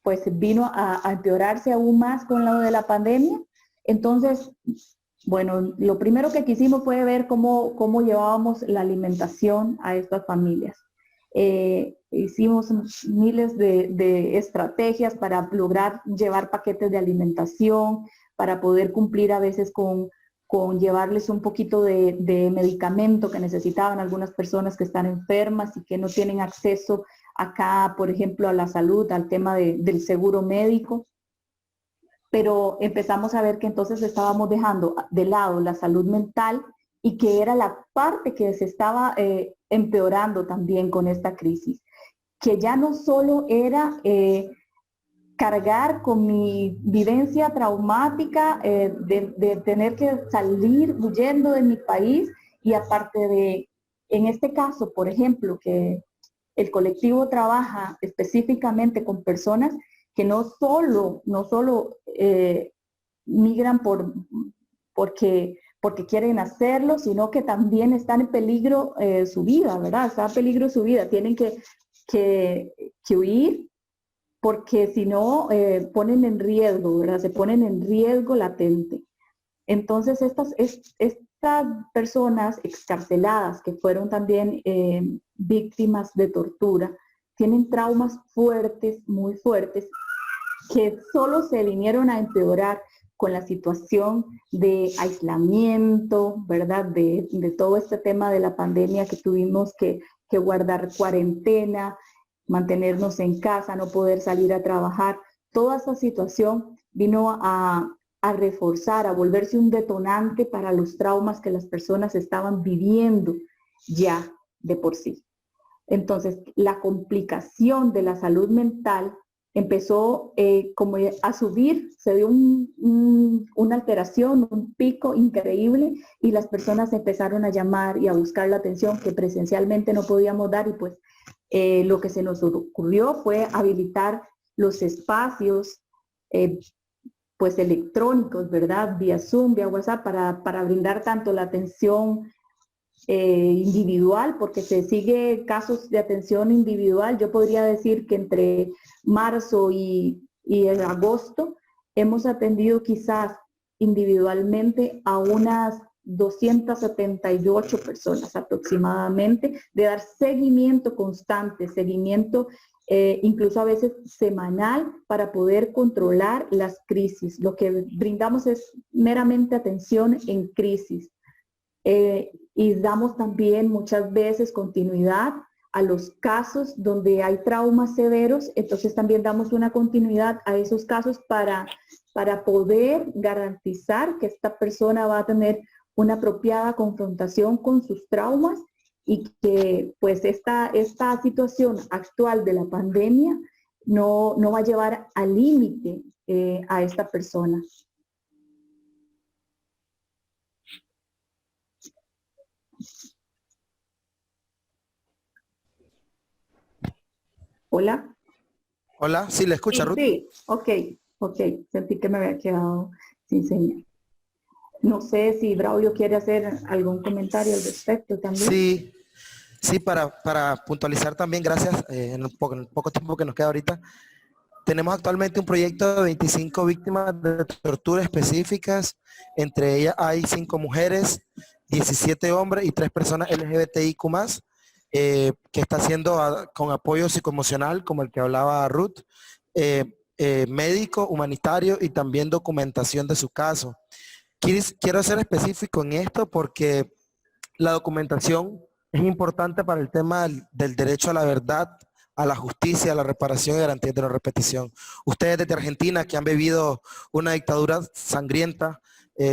pues vino a empeorarse aún más con lo de la pandemia. Entonces, bueno, lo primero que quisimos fue ver cómo llevábamos la alimentación a estas familias. Hicimos miles de estrategias para lograr llevar paquetes de alimentación, para poder cumplir a veces con llevarles un poquito de medicamento que necesitaban algunas personas que están enfermas y que no tienen acceso acá, por ejemplo, a la salud, al tema del seguro médico. Pero empezamos a ver que entonces estábamos dejando de lado la salud mental y que era la parte que se estaba empeorando también con esta crisis, que ya no solo era cargar con mi vivencia traumática de tener que salir huyendo de mi país, y aparte de, en este caso, por ejemplo, que el colectivo trabaja específicamente con personas que no solo migran porque quieren hacerlo, sino que también están en peligro su vida, ¿verdad? Está en peligro su vida, tienen que huir, porque si no ponen en riesgo, ¿verdad? Se ponen en riesgo latente. Entonces estas personas excarceladas que fueron también víctimas de tortura, tienen traumas fuertes, muy fuertes, que solo se vinieron a empeorar con la situación de aislamiento, ¿verdad? De todo este tema de la pandemia, que tuvimos que guardar cuarentena, mantenernos en casa, no poder salir a trabajar. Toda esa situación vino a reforzar, a volverse un detonante para los traumas que las personas estaban viviendo ya de por sí. Entonces, la complicación de la salud mental empezó como a subir, se dio una alteración, un pico increíble, y las personas empezaron a llamar y a buscar la atención que presencialmente no podíamos dar, y pues lo que se nos ocurrió fue habilitar los espacios pues electrónicos, ¿verdad? Vía Zoom, vía WhatsApp, para brindar tanto la atención individual, porque se sigue casos de atención individual. Yo podría decir que entre marzo y agosto hemos atendido quizás individualmente a unas 278 personas aproximadamente, de dar seguimiento constante, seguimiento incluso a veces semanal, para poder controlar las crisis. Lo que brindamos es meramente atención en crisis. Y damos también muchas veces continuidad a los casos donde hay traumas severos, entonces también damos una continuidad a esos casos para poder garantizar que esta persona va a tener una apropiada confrontación con sus traumas, y que pues esta situación actual de la pandemia no va a llevar al límite a esta persona. Hola. Hola, sí, ¿le escucha, Ruth? Sí, ok, sentí que me había quedado sin señal. No sé si Braulio quiere hacer algún comentario al respecto también. Sí, para puntualizar también, gracias, en el poco tiempo que nos queda ahorita, tenemos actualmente un proyecto de 25 víctimas de tortura específicas, entre ellas hay 5 mujeres, 17 hombres y 3 personas LGBTIQ+, que está haciendo con apoyo psicoemocional, como el que hablaba Ruth, médico, humanitario y también documentación de su caso. Quiero ser específico en esto porque la documentación es importante para el tema del derecho a la verdad, a la justicia, a la reparación y garantía de no repetición. Ustedes desde Argentina, que han vivido una dictadura sangrienta,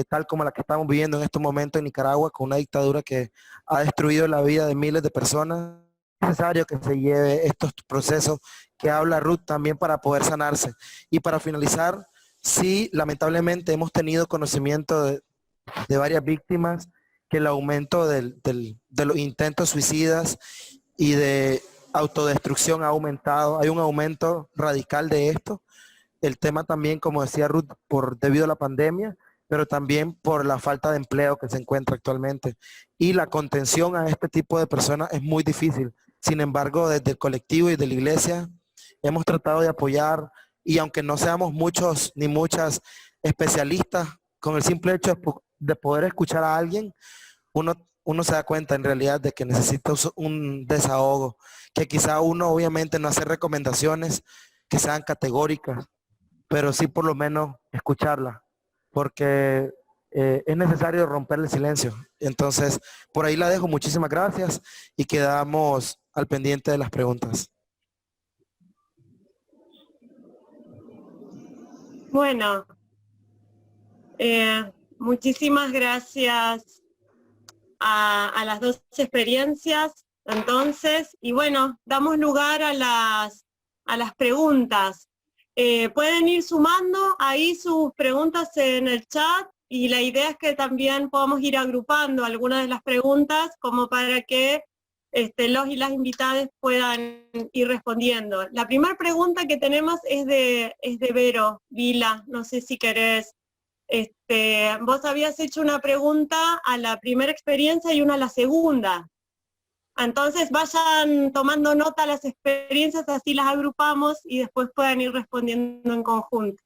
tal como la que estamos viviendo en estos momentos en Nicaragua, con una dictadura que ha destruido la vida de miles de personas, es necesario que se lleve estos procesos que habla Ruth también para poder sanarse. Y para finalizar, sí, lamentablemente hemos tenido conocimiento de varias víctimas, que el aumento de los intentos suicidas y de autodestrucción ha aumentado. Hay un aumento radical de esto. el tema también, como decía Ruth, debido a la pandemia, pero también por la falta de empleo que se encuentra actualmente. Y la contención a este tipo de personas es muy difícil. Sin embargo, desde el colectivo y de la iglesia hemos tratado de apoyar, y aunque no seamos muchos ni muchas especialistas, con el simple hecho de poder escuchar a alguien, uno se da cuenta en realidad de que necesita un desahogo, que quizá uno obviamente no hace recomendaciones que sean categóricas, pero sí por lo menos escucharla, porque es necesario romper el silencio. Entonces, por ahí la dejo. Muchísimas gracias y quedamos al pendiente de las preguntas. Bueno, muchísimas gracias a las dos experiencias, entonces, y bueno, damos lugar a las preguntas. Pueden ir sumando ahí sus preguntas en el chat, y la idea es que también podamos ir agrupando algunas de las preguntas como para que los y las invitadas puedan ir respondiendo. La primera pregunta que tenemos es de Vero Vila, no sé si querés. Vos habías hecho una pregunta a la primera experiencia y una a la segunda. Entonces vayan tomando nota de las experiencias, así las agrupamos y después puedan ir respondiendo en conjunto.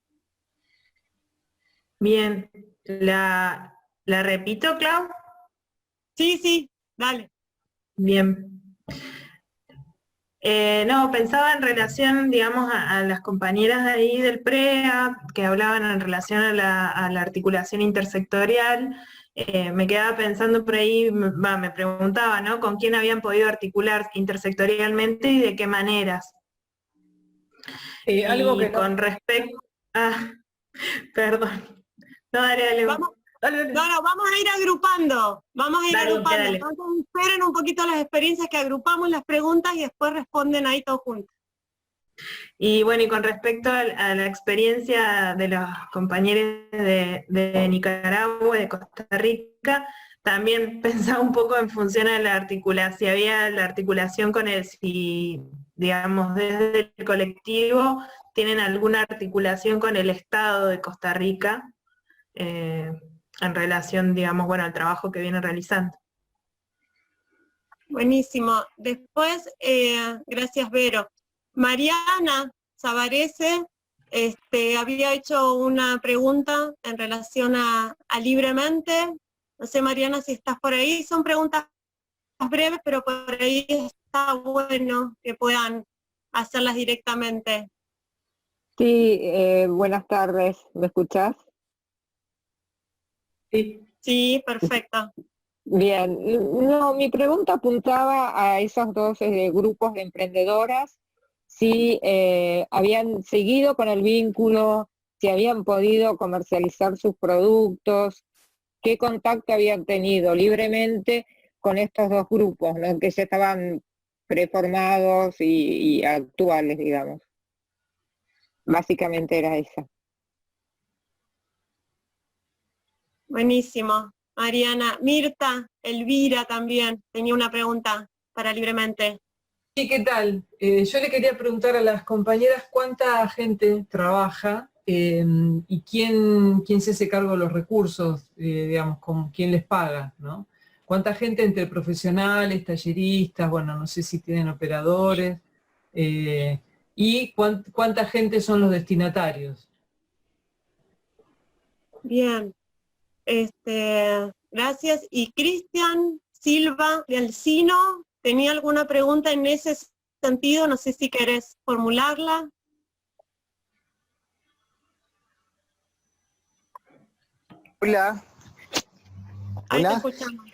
Bien, ¿la repito, Clau? Sí, dale. Bien. No, pensaba en relación, digamos, a las compañeras de ahí del PREA, que hablaban en relación a la articulación intersectorial. Me quedaba pensando por ahí, me preguntaba, ¿no?, con quién habían podido articular intersectorialmente y de qué maneras. Algo que con respecto... perdón. No, dale. Vamos a ir agrupando. Dale. Entonces, esperen un poquito las experiencias, que agrupamos las preguntas y después responden ahí todos juntos. Y bueno, y con respecto a la experiencia de los compañeros de Nicaragua y de Costa Rica, también pensaba un poco en función a la articulación, si había la articulación con si, digamos, desde el colectivo tienen alguna articulación con el Estado de Costa Rica, en relación, digamos, bueno, al trabajo que viene realizando. Buenísimo. Después, gracias, Vero. Mariana Savarese había hecho una pregunta en relación a Libremente. No sé, Mariana, si estás por ahí. Son preguntas breves, pero por ahí está bueno que puedan hacerlas directamente. Sí, buenas tardes. ¿Me escuchás? Sí, perfecto. Bien. No, mi pregunta apuntaba a esos dos grupos de emprendedoras, si habían seguido con el vínculo, si habían podido comercializar sus productos, qué contacto habían tenido libremente con estos dos grupos, ¿no?, que ya estaban preformados y actuales, digamos. Básicamente era esa. Buenísimo, Mariana. Mirta, Elvira también tenía una pregunta para Libremente. Sí, ¿qué tal? Yo le quería preguntar a las compañeras cuánta gente trabaja y quién se hace cargo de los recursos, digamos, quién les paga, ¿no? ¿Cuánta gente entre profesionales, talleristas, bueno, no sé si tienen operadores, y cuánta gente son los destinatarios? Bien. Gracias. Y Cristian Silva de Alcino tenía alguna pregunta en ese sentido, no sé si querés formularla. Hola. Ahí Hola. te escuchamos.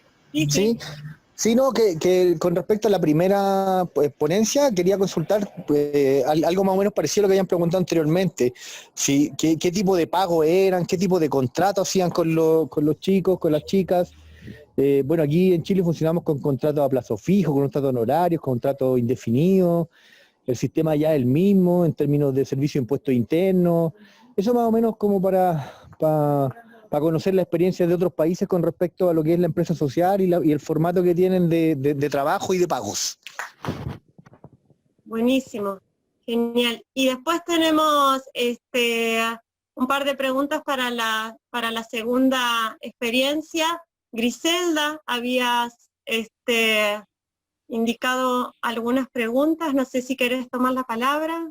Sí, no, que con respecto a la primera ponencia, quería consultar algo más o menos parecido a lo que habían preguntado anteriormente. Sí, ¿qué tipo de pago eran? ¿Qué tipo de contrato hacían con los chicos, con las chicas? Bueno, aquí en Chile funcionamos con contratos a plazo fijo, con contratos honorarios, contratos indefinidos. El sistema ya es el mismo en términos de servicio de impuestos internos. Eso más o menos como para conocer la experiencia de otros países con respecto a lo que es la empresa social y el formato que tienen de trabajo y de pagos. Buenísimo. Genial. Y después tenemos un par de preguntas para la segunda experiencia. Griselda, habías indicado algunas preguntas, no sé si querés tomar la palabra.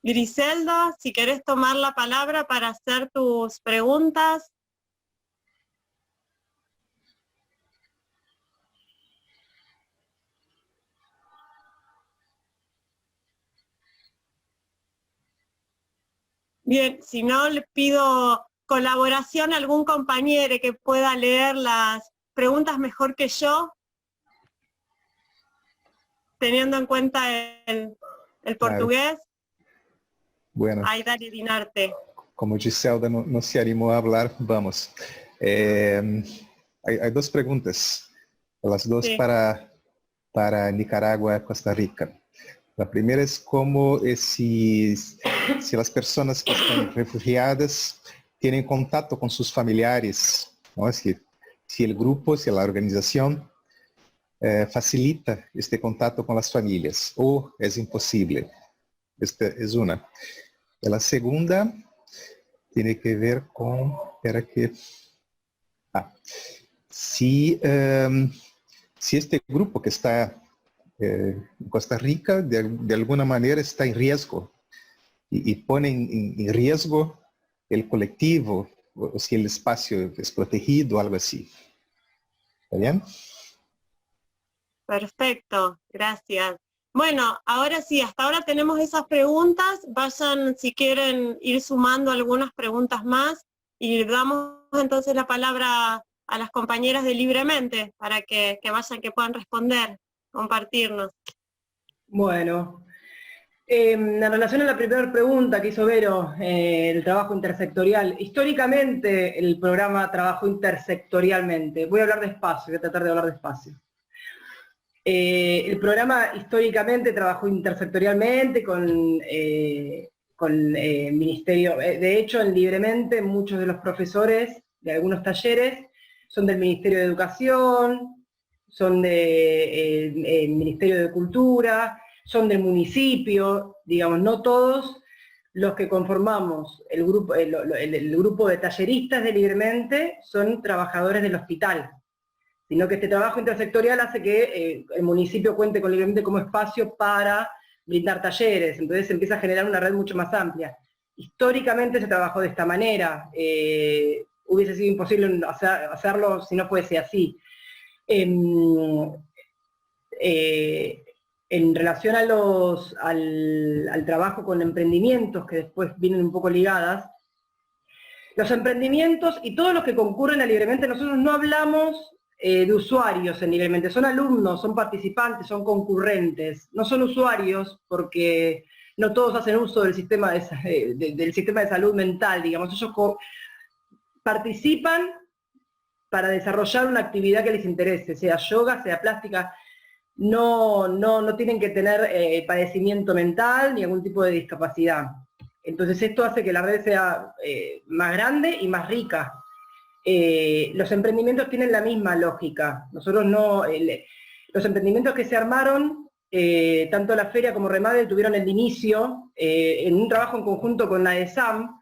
Griselda, si querés tomar la palabra para hacer tus preguntas. Bien, si no, le pido colaboración a algún compañero que pueda leer las preguntas mejor que yo, teniendo en cuenta el portugués. Bueno. Ay, Dari Dinarte. Como Giselda no se animó a hablar, vamos. Hay dos preguntas, las dos Sí. para Nicaragua y Costa Rica. La primera es cómo si las personas que están refugiadas tienen contacto con sus familiares, ¿no? Si el grupo, si la organización facilita este contacto con las familias o es imposible. Esta es una. Y la segunda tiene que ver con, si este grupo que está en Costa Rica de alguna manera está en riesgo y pone en riesgo el colectivo, o si el espacio es protegido, algo así. ¿Está bien? Perfecto, gracias. Bueno, ahora sí, hasta ahora tenemos esas preguntas. Vayan, si quieren, ir sumando algunas preguntas más y damos entonces la palabra a las compañeras de Libremente para que vayan, que puedan responder, compartirnos. Bueno, en relación a la primera pregunta que hizo Vero, el trabajo intersectorial, históricamente el programa trabajó intersectorialmente. Voy a hablar despacio, voy a tratar de hablar despacio. El programa históricamente trabajó intersectorialmente con ministerio. De hecho, en Libremente muchos de los profesores de algunos talleres son del Ministerio de Educación, son del Ministerio de Cultura, son del municipio, digamos, no todos los que conformamos el grupo de talleristas de Libremente son trabajadores del hospital, sino que este trabajo intersectorial hace que el municipio cuente con Libremente como espacio para brindar talleres, entonces se empieza a generar una red mucho más amplia. Históricamente se trabajó de esta manera, hubiese sido imposible hacerlo si no fuese así. En relación al trabajo con emprendimientos, que después vienen un poco ligadas, los emprendimientos y todos los que concurren a Libremente, nosotros no hablamos de usuarios en Libremente, son alumnos, son participantes, son concurrentes, no son usuarios porque no todos hacen uso del sistema de salud mental, digamos, ellos participan para desarrollar una actividad que les interese, sea yoga, sea plástica, no tienen que tener padecimiento mental ni algún tipo de discapacidad. Entonces esto hace que la red sea más grande y más rica. Los emprendimientos tienen la misma lógica. Nosotros los emprendimientos que se armaron, tanto la feria como Remade tuvieron el inicio en un trabajo en conjunto con la ESAM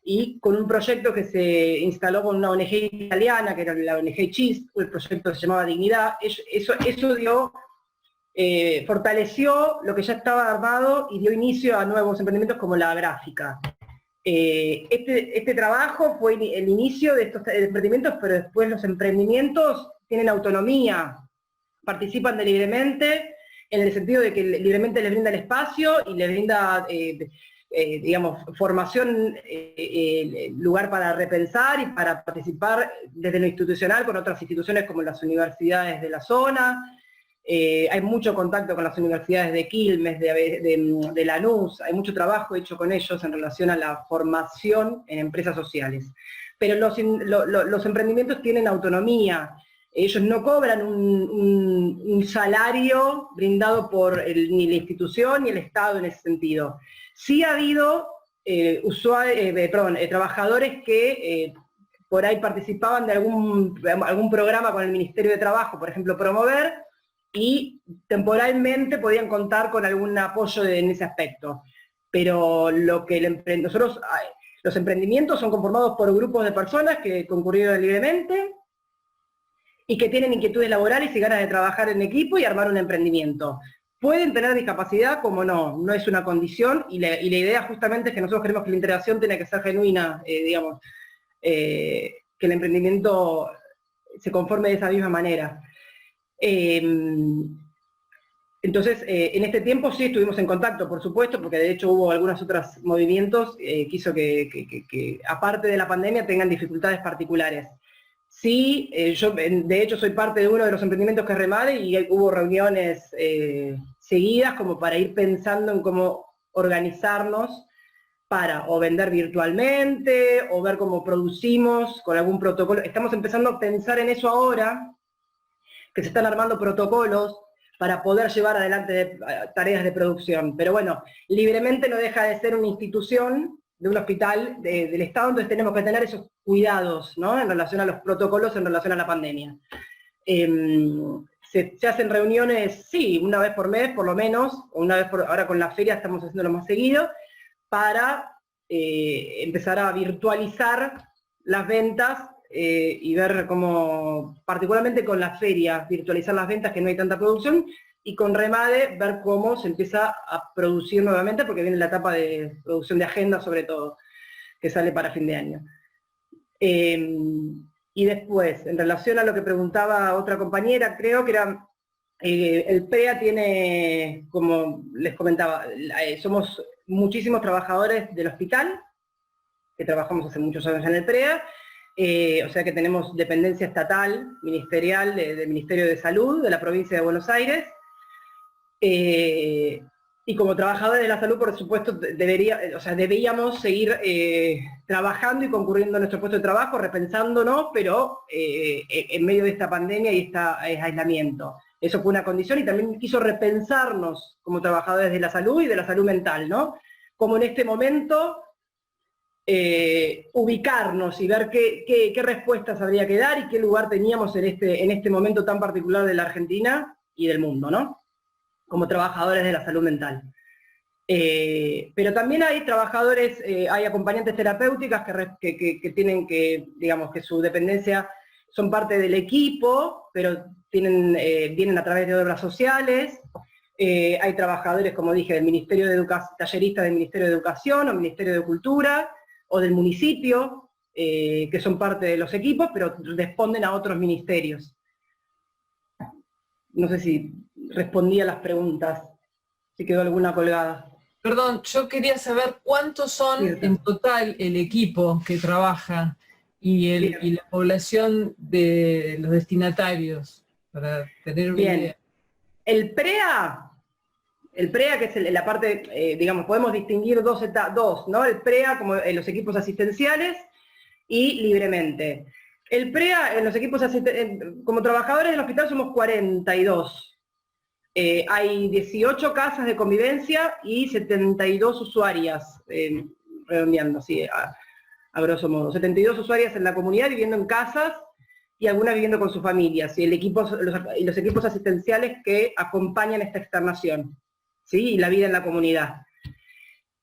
y con un proyecto que se instaló con una ONG italiana, que era la ONG CHIS, el proyecto se llamaba Dignidad. Eso dio, fortaleció lo que ya estaba armado y dio inicio a nuevos emprendimientos como la gráfica. Este trabajo fue el inicio de estos emprendimientos, pero después los emprendimientos tienen autonomía, participan de Libremente, en el sentido de que Libremente les brinda el espacio y les brinda, digamos, formación, lugar para repensar y para participar desde lo institucional con otras instituciones como las universidades de la zona. Hay mucho contacto con las universidades de Quilmes, de Lanús, hay mucho trabajo hecho con ellos en relación a la formación en empresas sociales. Pero los emprendimientos tienen autonomía, ellos no cobran un salario brindado por ni la institución ni el Estado en ese sentido. Sí ha habido trabajadores que por ahí participaban de algún programa con el Ministerio de Trabajo, por ejemplo, Promover, y temporalmente podían contar con algún apoyo en ese aspecto. Pero lo que los emprendimientos son conformados por grupos de personas que concurrieron libremente y que tienen inquietudes laborales y ganas de trabajar en equipo y armar un emprendimiento. Pueden tener discapacidad, como no es una condición, y la idea justamente es que nosotros creemos que la integración tiene que ser genuina, que el emprendimiento se conforme de esa misma manera. Entonces, en este tiempo sí estuvimos en contacto, por supuesto, porque de hecho hubo algunos otros movimientos que hizo que, aparte de la pandemia, tengan dificultades particulares. Sí, yo de hecho soy parte de uno de los emprendimientos que es Remade y hubo reuniones seguidas como para ir pensando en cómo organizarnos para o vender virtualmente o ver cómo producimos con algún protocolo. Estamos empezando a pensar en eso ahora, que se están armando protocolos para poder llevar adelante tareas de producción. Pero bueno, libremente no deja de ser una institución de un hospital del Estado, entonces tenemos que tener esos cuidados, ¿no?, en relación a los protocolos, en relación a la pandemia. Se hacen reuniones, sí, una vez por mes, por lo menos, o una vez ahora con la feria estamos haciéndolo más seguido, para empezar a virtualizar las ventas y ver cómo, particularmente con la feria, virtualizar las ventas, que no hay tanta producción, y con Remade ver cómo se empieza a producir nuevamente, porque viene la etapa de producción de agenda sobre todo, que sale para fin de año. Y después, en relación a lo que preguntaba otra compañera, creo que era, el PREA tiene, como les comentaba, somos muchísimos trabajadores del hospital, que trabajamos hace muchos años en el PREA, o sea que tenemos dependencia estatal, ministerial, del Ministerio de Salud, de la provincia de Buenos Aires, y como trabajadores de la salud, por supuesto, debíamos seguir trabajando y concurriendo a nuestro puesto de trabajo, repensándonos, pero en medio de esta pandemia y este aislamiento. Eso fue una condición y también quiso repensarnos como trabajadores de la salud y de la salud mental, ¿no? Como en este momento ubicarnos y ver qué respuestas habría que dar y qué lugar teníamos en este momento tan particular de la Argentina y del mundo, ¿no?, como trabajadores de la salud mental. Pero también hay trabajadores, hay acompañantes terapéuticas que tienen digamos, que su dependencia son parte del equipo, pero vienen a través de obras sociales. Hay trabajadores, como dije, del Ministerio de Educación, talleristas del Ministerio de Educación o Ministerio de Cultura, o del municipio, que son parte de los equipos, pero responden a otros ministerios. No sé si respondí a las preguntas, si quedó alguna colgada. Perdón, yo quería saber cuántos son en total el equipo que trabaja y la población de los destinatarios, para tener una idea. El PREA, que es la parte, digamos, podemos distinguir dos, ¿no? El PREA como los equipos asistenciales y libremente. El PREA, en los equipos como trabajadores del hospital somos 42. Hay 18 casas de convivencia y 72 usuarias, redondeando, sí, a grosso modo. 72 usuarias en la comunidad viviendo en casas y algunas viviendo con sus familias, y los equipos asistenciales que acompañan esta externación, ¿sí?, y la vida en la comunidad.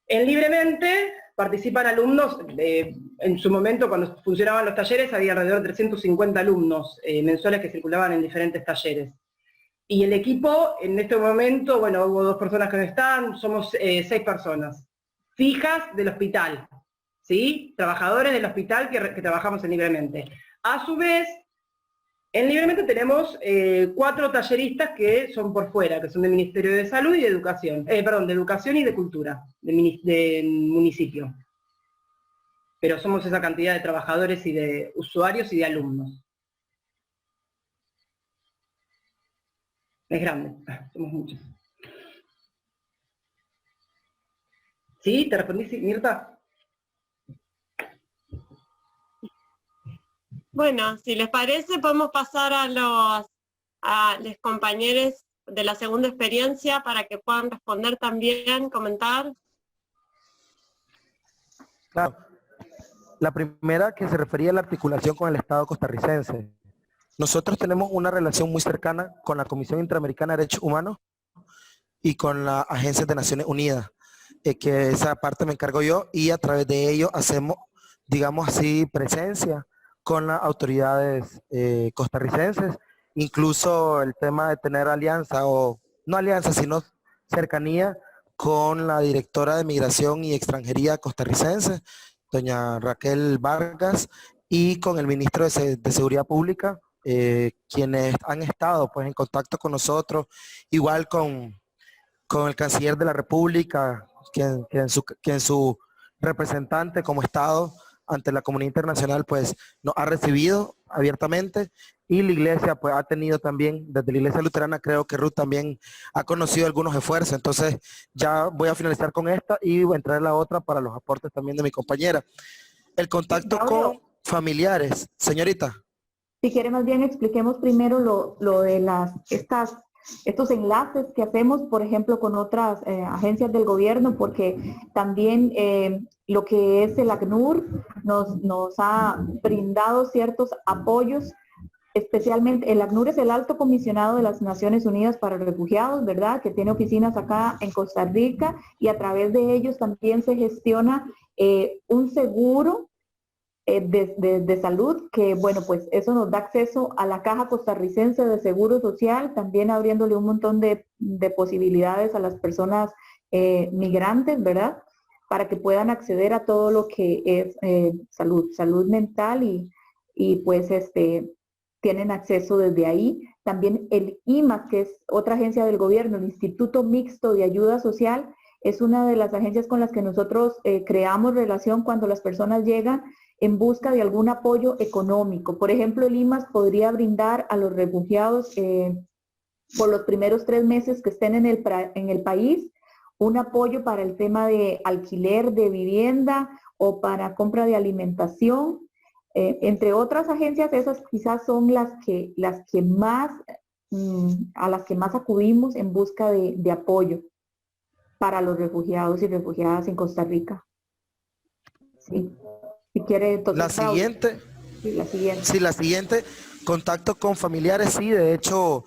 En Libremente participan alumnos, en su momento cuando funcionaban los talleres había alrededor de 350 alumnos mensuales que circulaban en diferentes talleres. Y el equipo, en este momento, bueno, hubo 2 personas que no están, somos 6 personas, fijas del hospital, ¿sí?, trabajadores del hospital que trabajamos en Libremente. A su vez, en Libremente tenemos 4 talleristas que son por fuera, que son del Ministerio de Salud y de Educación, de Educación y de Cultura, del municipio. Pero somos esa cantidad de trabajadores y de usuarios y de alumnos. Es grande, somos muchos. ¿Sí? ¿Te respondí, Mirta? Bueno, si les parece, podemos pasar a los compañeros de la segunda experiencia para que puedan responder también, comentar. Claro. La primera que se refería a la articulación con el Estado costarricense. Nosotros tenemos una relación muy cercana con la Comisión Interamericana de Derechos Humanos y con la Agencia de Naciones Unidas, que esa parte me encargo yo, y a través de ello hacemos, digamos así, presencia con las autoridades costarricenses, incluso el tema de tener alianza, o no alianza, sino cercanía con la directora de Migración y Extranjería costarricense, doña Raquel Vargas, y con el ministro de Seguridad Pública, quienes han estado pues en contacto con nosotros, igual con el canciller de la República, quien en su representante como Estado ante la comunidad internacional pues nos ha recibido abiertamente, y la iglesia pues ha tenido también, desde la iglesia luterana creo que Ruth también ha conocido algunos esfuerzos. Entonces ya voy a finalizar con esta y voy a entrar en la otra para los aportes también de mi compañera. El contacto con familiares, señorita. Si quiere, más bien expliquemos primero lo de estos enlaces que hacemos, por ejemplo, con otras agencias del gobierno, porque también lo que es el ACNUR nos ha brindado ciertos apoyos. Especialmente, el ACNUR es el Alto Comisionado de las Naciones Unidas para Refugiados, ¿verdad? Que tiene oficinas acá en Costa Rica, y a través de ellos también se gestiona un seguro de salud, que bueno, pues eso nos da acceso a la Caja Costarricense de Seguro Social, también abriéndole un montón de posibilidades a las personas migrantes, ¿verdad? Para que puedan acceder a todo lo que es salud mental, y pues tienen acceso desde ahí. También el IMAS, que es otra agencia del gobierno, el Instituto Mixto de Ayuda Social, es una de las agencias con las que nosotros creamos relación cuando las personas llegan en busca de algún apoyo económico. Por ejemplo, el IMAS podría brindar a los refugiados por los primeros 3 meses que estén en el país, un apoyo para el tema de alquiler de vivienda o para compra de alimentación. Entre otras agencias, esas quizás son las que más, a las que más acudimos en busca de apoyo para los refugiados y refugiadas en Costa Rica. Sí. Si quiere, la siguiente. Sí, la siguiente. Sí, la siguiente, contacto con familiares, sí, de hecho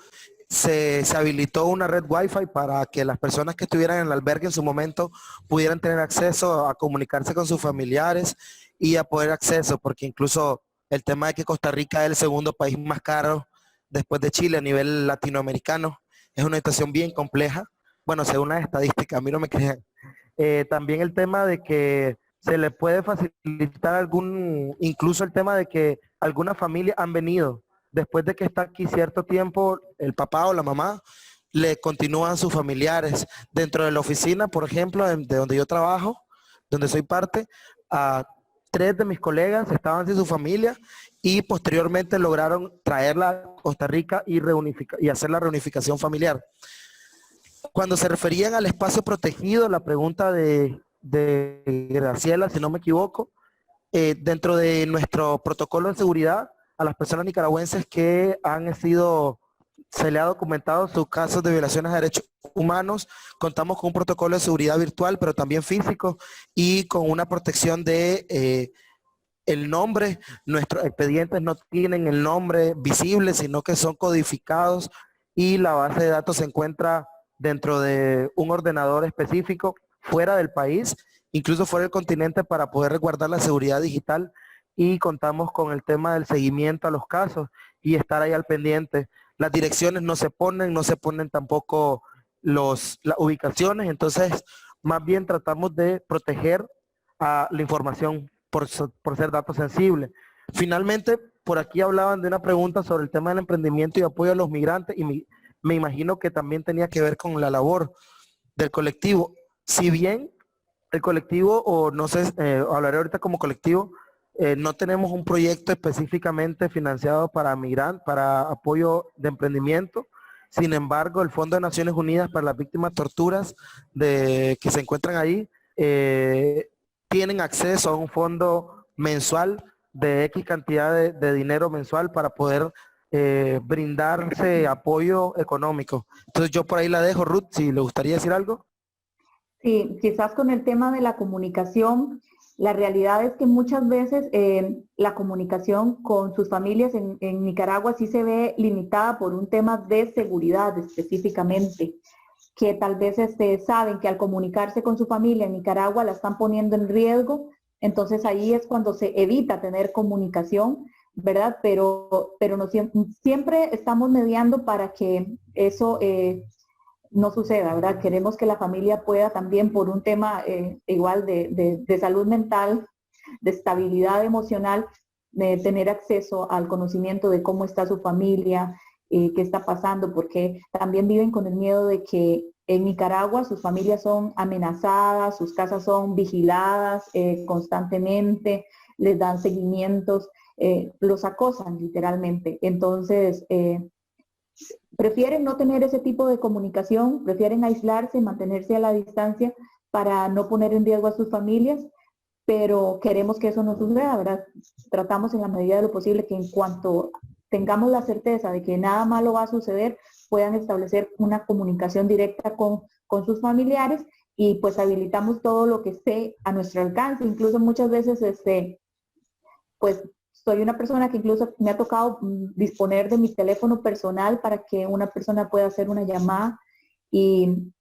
se habilitó una red Wi-Fi para que las personas que estuvieran en el albergue en su momento pudieran tener acceso a comunicarse con sus familiares y a poder acceso, porque incluso el tema de que Costa Rica es el segundo país más caro después de Chile a nivel latinoamericano, es una situación bien compleja. Bueno, según las estadísticas, a mí no me crean. También el tema de que se le puede facilitar incluso el tema de que algunas familias han venido, después de que está aquí cierto tiempo, el papá o la mamá, le continúan sus familiares. Dentro de la oficina, por ejemplo, de donde yo trabajo, donde soy parte, a 3 de mis colegas estaban sin su familia y posteriormente lograron traerla a Costa Rica y hacer la reunificación familiar. Cuando se referían al espacio protegido, la pregunta de Graciela, si no me equivoco, dentro de nuestro protocolo de seguridad, a las personas nicaragüenses que se le ha documentado sus casos de violaciones de derechos humanos, contamos con un protocolo de seguridad virtual, pero también físico, y con una protección de el nombre. Nuestros expedientes no tienen el nombre visible, sino que son codificados, y la base de datos se encuentra dentro de un ordenador específico fuera del país, incluso fuera del continente, para poder resguardar la seguridad digital, y contamos con el tema del seguimiento a los casos y estar ahí al pendiente. Las direcciones no se ponen tampoco las ubicaciones, entonces más bien tratamos de proteger a la información por ser datos sensibles. Finalmente, por aquí hablaban de una pregunta sobre el tema del emprendimiento y apoyo a los migrantes, y me imagino que también tenía que ver con la labor del colectivo. Si bien el colectivo, o no sé, hablaré ahorita como colectivo, no tenemos un proyecto específicamente financiado para apoyo de emprendimiento. Sin embargo, el Fondo de Naciones Unidas para las Víctimas de Torturas que se encuentran ahí, tienen acceso a un fondo mensual de X cantidad de dinero mensual para poder brindarse apoyo económico. Entonces yo por ahí la dejo, Ruth, si le gustaría decir algo. Sí, quizás con el tema de la comunicación, La realidad es que muchas veces la comunicación con sus familias en Nicaragua sí se ve limitada por un tema de seguridad específicamente, que tal vez saben que al comunicarse con su familia en Nicaragua la están poniendo en riesgo, entonces ahí es cuando se evita tener comunicación, ¿verdad? Pero no siempre estamos mediando para que eso no suceda, ¿verdad? Queremos que la familia pueda también, por un tema igual de salud mental, de estabilidad emocional, tener acceso al conocimiento de cómo está su familia, qué está pasando, porque también viven con el miedo de que en Nicaragua sus familias son amenazadas, sus casas son vigiladas constantemente, les dan seguimientos, los acosan literalmente. Entonces, prefieren no tener ese tipo de comunicación, prefieren aislarse, mantenerse a la distancia para no poner en riesgo a sus familias, pero queremos que eso no suceda, ¿verdad? Tratamos en la medida de lo posible que en cuanto tengamos la certeza de que nada malo va a suceder, puedan establecer una comunicación directa con sus familiares y pues habilitamos todo lo que esté a nuestro alcance. Incluso muchas veces, pues soy una persona que incluso me ha tocado disponer de mi teléfono personal para que una persona pueda hacer una llamada y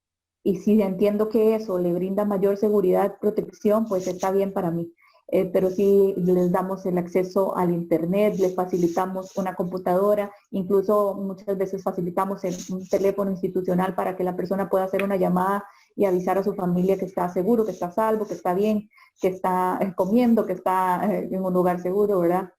si entiendo que eso le brinda mayor seguridad, protección, pues está bien para mí. Pero sí les damos el acceso al internet, les facilitamos una computadora, incluso muchas veces facilitamos un teléfono institucional para que la persona pueda hacer una llamada y avisar a su familia que está seguro, que está a salvo, que está bien, que está comiendo, que está en un lugar seguro, ¿verdad?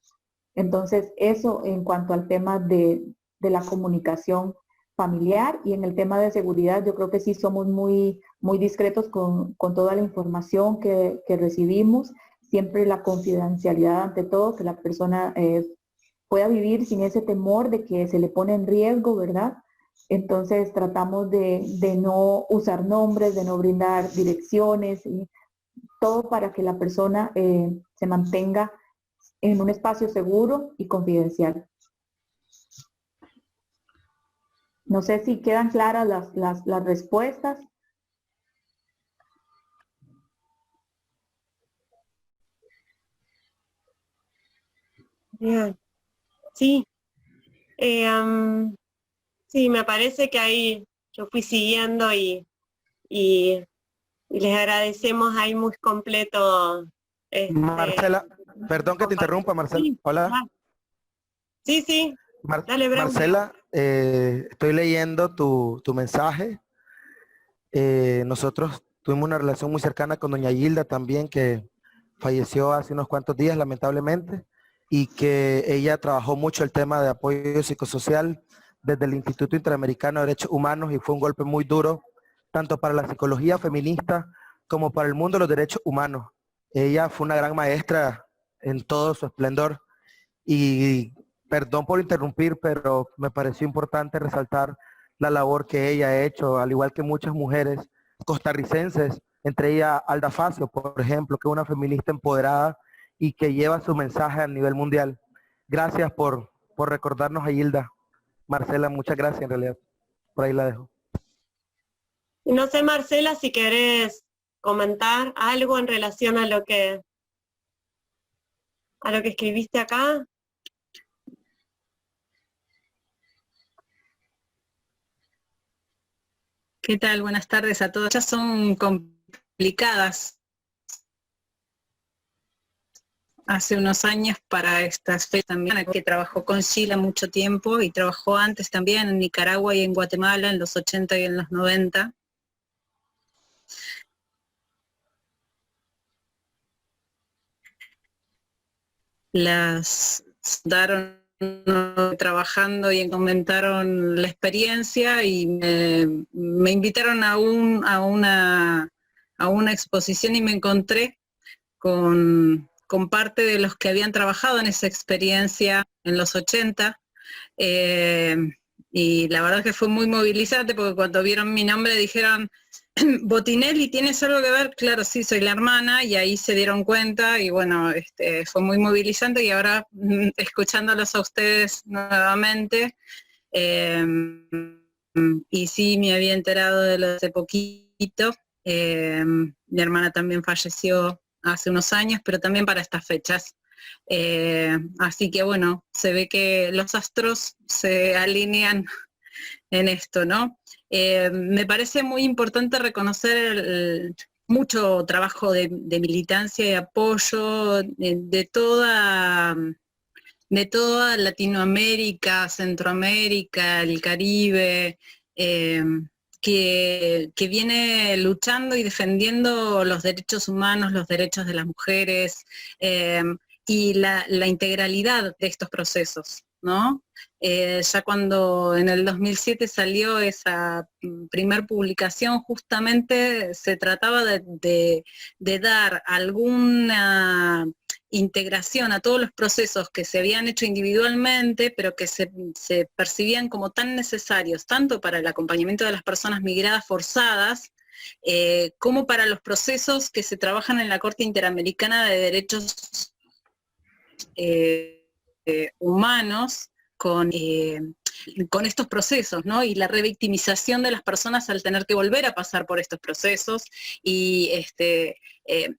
Entonces, eso en cuanto al tema de la comunicación familiar, y en el tema de seguridad yo creo que sí somos muy discretos con toda la información que recibimos, siempre la confidencialidad ante todo, que la persona pueda vivir sin ese temor de que se le pone en riesgo, ¿verdad? Entonces tratamos de no usar nombres, de no brindar direcciones, y todo para que la persona se mantenga en un espacio seguro y confidencial. No sé si quedan claras las respuestas. Bien. Sí. Sí, me parece que ahí yo fui siguiendo y les agradecemos ahí muy completo. Marcela, perdón que te interrumpa, Marcela. Sí, Hola. Sí. Dale, Braulio. Marcela, estoy leyendo tu mensaje. Nosotros tuvimos una relación muy cercana con doña Gilda también, que falleció hace unos cuantos días, lamentablemente, y que ella trabajó mucho el tema de apoyo psicosocial desde el Instituto Interamericano de Derechos Humanos, y fue un golpe muy duro, tanto para la psicología feminista como para el mundo de los derechos humanos. Ella fue una gran maestra en todo su esplendor, y perdón por interrumpir, pero me pareció importante resaltar la labor que ella ha hecho, al igual que muchas mujeres costarricenses, entre ellas Alda Facio, por ejemplo, que es una feminista empoderada y que lleva su mensaje a nivel mundial. Gracias por recordarnos a Hilda. Marcela, muchas gracias en realidad. Por ahí la dejo. No sé, Marcela, si querés comentar algo en relación a lo que escribiste acá. ¿Qué tal? Buenas tardes a todos. Ya son complicadas hace unos años para estas fechas también, que trabajó con Sheila mucho tiempo y trabajó antes también en Nicaragua y en Guatemala en los 80 y en los 90. Las daron trabajando y comentaron la experiencia y me invitaron a una exposición y me encontré con parte de los que habían trabajado en esa experiencia en los 80, y la verdad que fue muy movilizante porque cuando vieron mi nombre dijeron: Botinelli, ¿tienes algo que ver? Claro, sí, soy la hermana, y ahí se dieron cuenta, y bueno, fue muy movilizante, y ahora escuchándolos a ustedes nuevamente, y sí, me había enterado de lo de hace poquito. Mi hermana también falleció hace unos años, pero también para estas fechas. Así que bueno, se ve que los astros se alinean en esto, ¿no? Me parece muy importante reconocer mucho trabajo de militancia y apoyo de toda Latinoamérica, Centroamérica, el Caribe, que viene luchando y defendiendo los derechos humanos, los derechos de las mujeres, y la integralidad de estos procesos, ¿no? Ya cuando en el 2007 salió esa primer publicación, justamente se trataba de dar alguna integración a todos los procesos que se habían hecho individualmente, pero que se percibían como tan necesarios, tanto para el acompañamiento de las personas migradas forzadas, como para los procesos que se trabajan en la Corte Interamericana de Derechos Humanos, con estos procesos, ¿no? Y la revictimización de las personas al tener que volver a pasar por estos procesos, y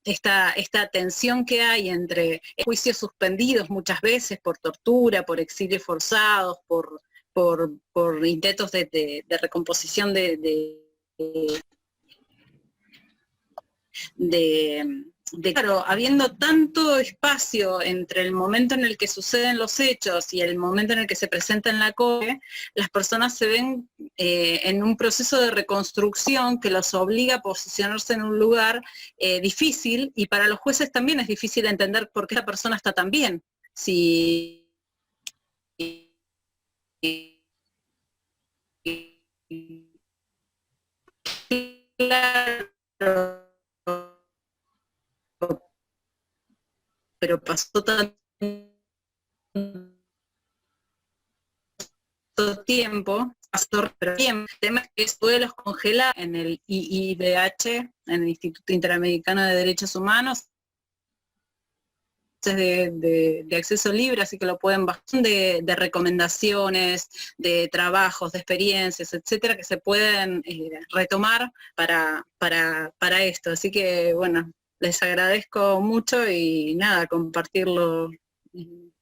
esta tensión que hay entre juicios suspendidos muchas veces por tortura, por exilios forzados, por intentos de recomposición claro, habiendo tanto espacio entre el momento en el que suceden los hechos y el momento en el que se presenta en la corte, las personas se ven en un proceso de reconstrucción que los obliga a posicionarse en un lugar difícil, y para los jueces también es difícil entender por qué la persona está tan bien. Si claro, pero pasó tanto tiempo, el tema es que esto de los congela en el IIDH, en el Instituto Interamericano de Derechos Humanos, de acceso libre, así que lo pueden bajar, de recomendaciones, de trabajos, de experiencias, etcétera, que se pueden retomar para esto. Así que bueno, les agradezco mucho y nada, compartirlo.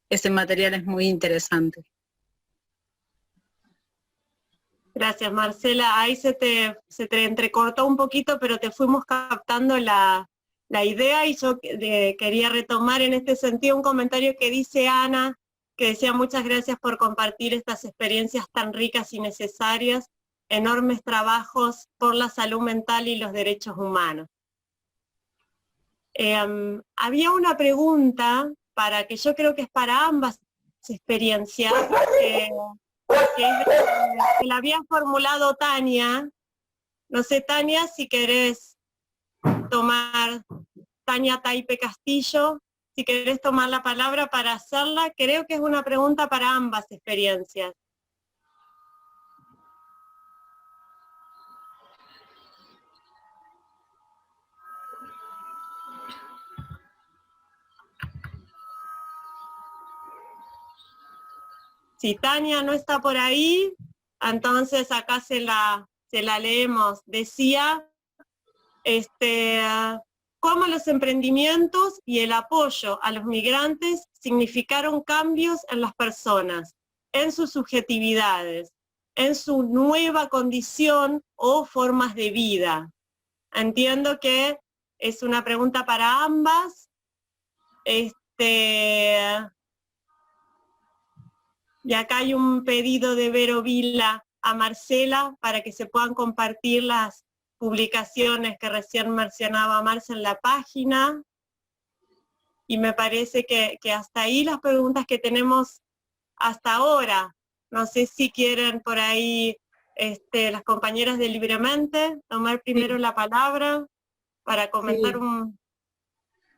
Ese material es muy interesante. Gracias, Marcela. Ahí se te entrecortó un poquito, pero te fuimos captando la idea, y yo quería retomar en este sentido un comentario que dice Ana, que decía: muchas gracias por compartir estas experiencias tan ricas y necesarias, enormes trabajos por la salud mental y los derechos humanos. Había una pregunta que yo creo que es para ambas experiencias, que la había formulado Tania. No sé, Tania, si querés tomar, Tania Taipe Castillo, si querés tomar la palabra para hacerla. Creo que es una pregunta para ambas experiencias. Si Tania no está por ahí, entonces acá se la leemos. Decía, cómo los emprendimientos y el apoyo a los migrantes significaron cambios en las personas, en sus subjetividades, en su nueva condición o formas de vida. Entiendo que es una pregunta para ambas. Y acá hay un pedido de Vero Vila a Marcela para que se puedan compartir las publicaciones que recién mencionaba Marce en la página. Y me parece que hasta ahí las preguntas que tenemos hasta ahora. No sé si quieren por ahí las compañeras de Libremente tomar primero la palabra para comentar un...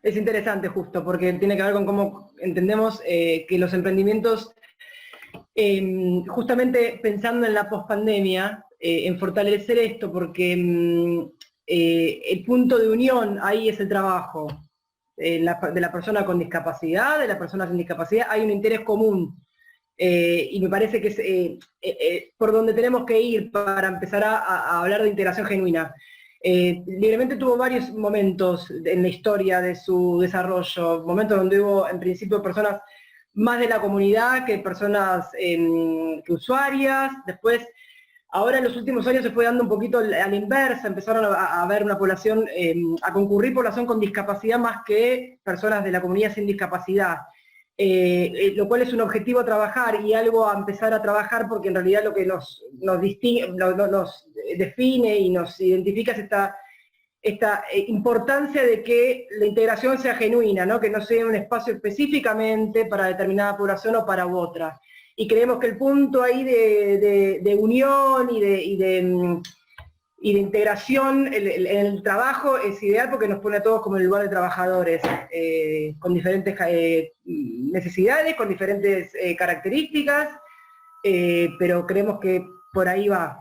Es interesante justo, porque tiene que ver con cómo entendemos que los emprendimientos, justamente pensando en la pospandemia, en fortalecer esto, porque el punto de unión ahí es el trabajo de la persona con discapacidad, de la persona sin discapacidad, hay un interés común. Y me parece que es por donde tenemos que ir para empezar a hablar de integración genuina. Libremente tuvo varios momentos en la historia de su desarrollo, momentos donde hubo en principio personas más de la comunidad que personas que usuarias, después, ahora en los últimos años se fue dando un poquito a la inversa, empezaron a ver una población, a concurrir población con discapacidad más que personas de la comunidad sin discapacidad. Lo cual es un objetivo a trabajar y algo a empezar a trabajar, porque en realidad lo que nos distingue, nos define y nos identifica es esta importancia de que la integración sea genuina, ¿no? Que no sea un espacio específicamente para determinada población o para otra. Y creemos que el punto ahí de unión y de integración en el trabajo es ideal, porque nos pone a todos como en el lugar de trabajadores, con diferentes necesidades, con diferentes características, pero creemos que por ahí va.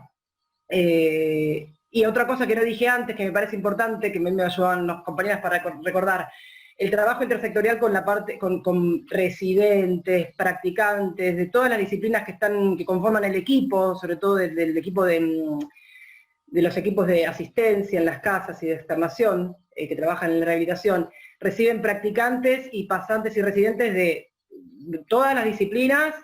Y otra cosa que no dije antes, que me parece importante, que me ayudan los compañeros para recordar, el trabajo intersectorial con la parte, con residentes, practicantes, de todas las disciplinas que conforman el equipo, sobre todo del equipo de los equipos de asistencia en las casas y de externación, que trabajan en la rehabilitación, reciben practicantes y pasantes y residentes de todas las disciplinas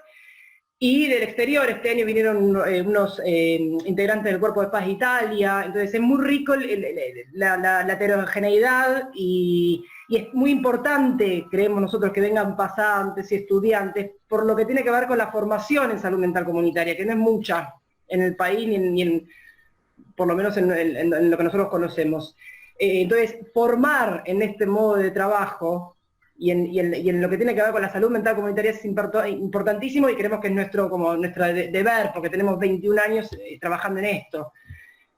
y del exterior. Este año vinieron unos integrantes del Cuerpo de Paz de Italia, entonces es muy rico la heterogeneidad y es muy importante, creemos nosotros, que vengan pasantes y estudiantes, por lo que tiene que ver con la formación en salud mental comunitaria, que no es mucha en el país ni por lo menos en lo que nosotros conocemos. Entonces, formar en este modo de trabajo y en lo que tiene que ver con la salud mental comunitaria es importantísimo, y creemos que es nuestro deber, porque tenemos 21 años trabajando en esto.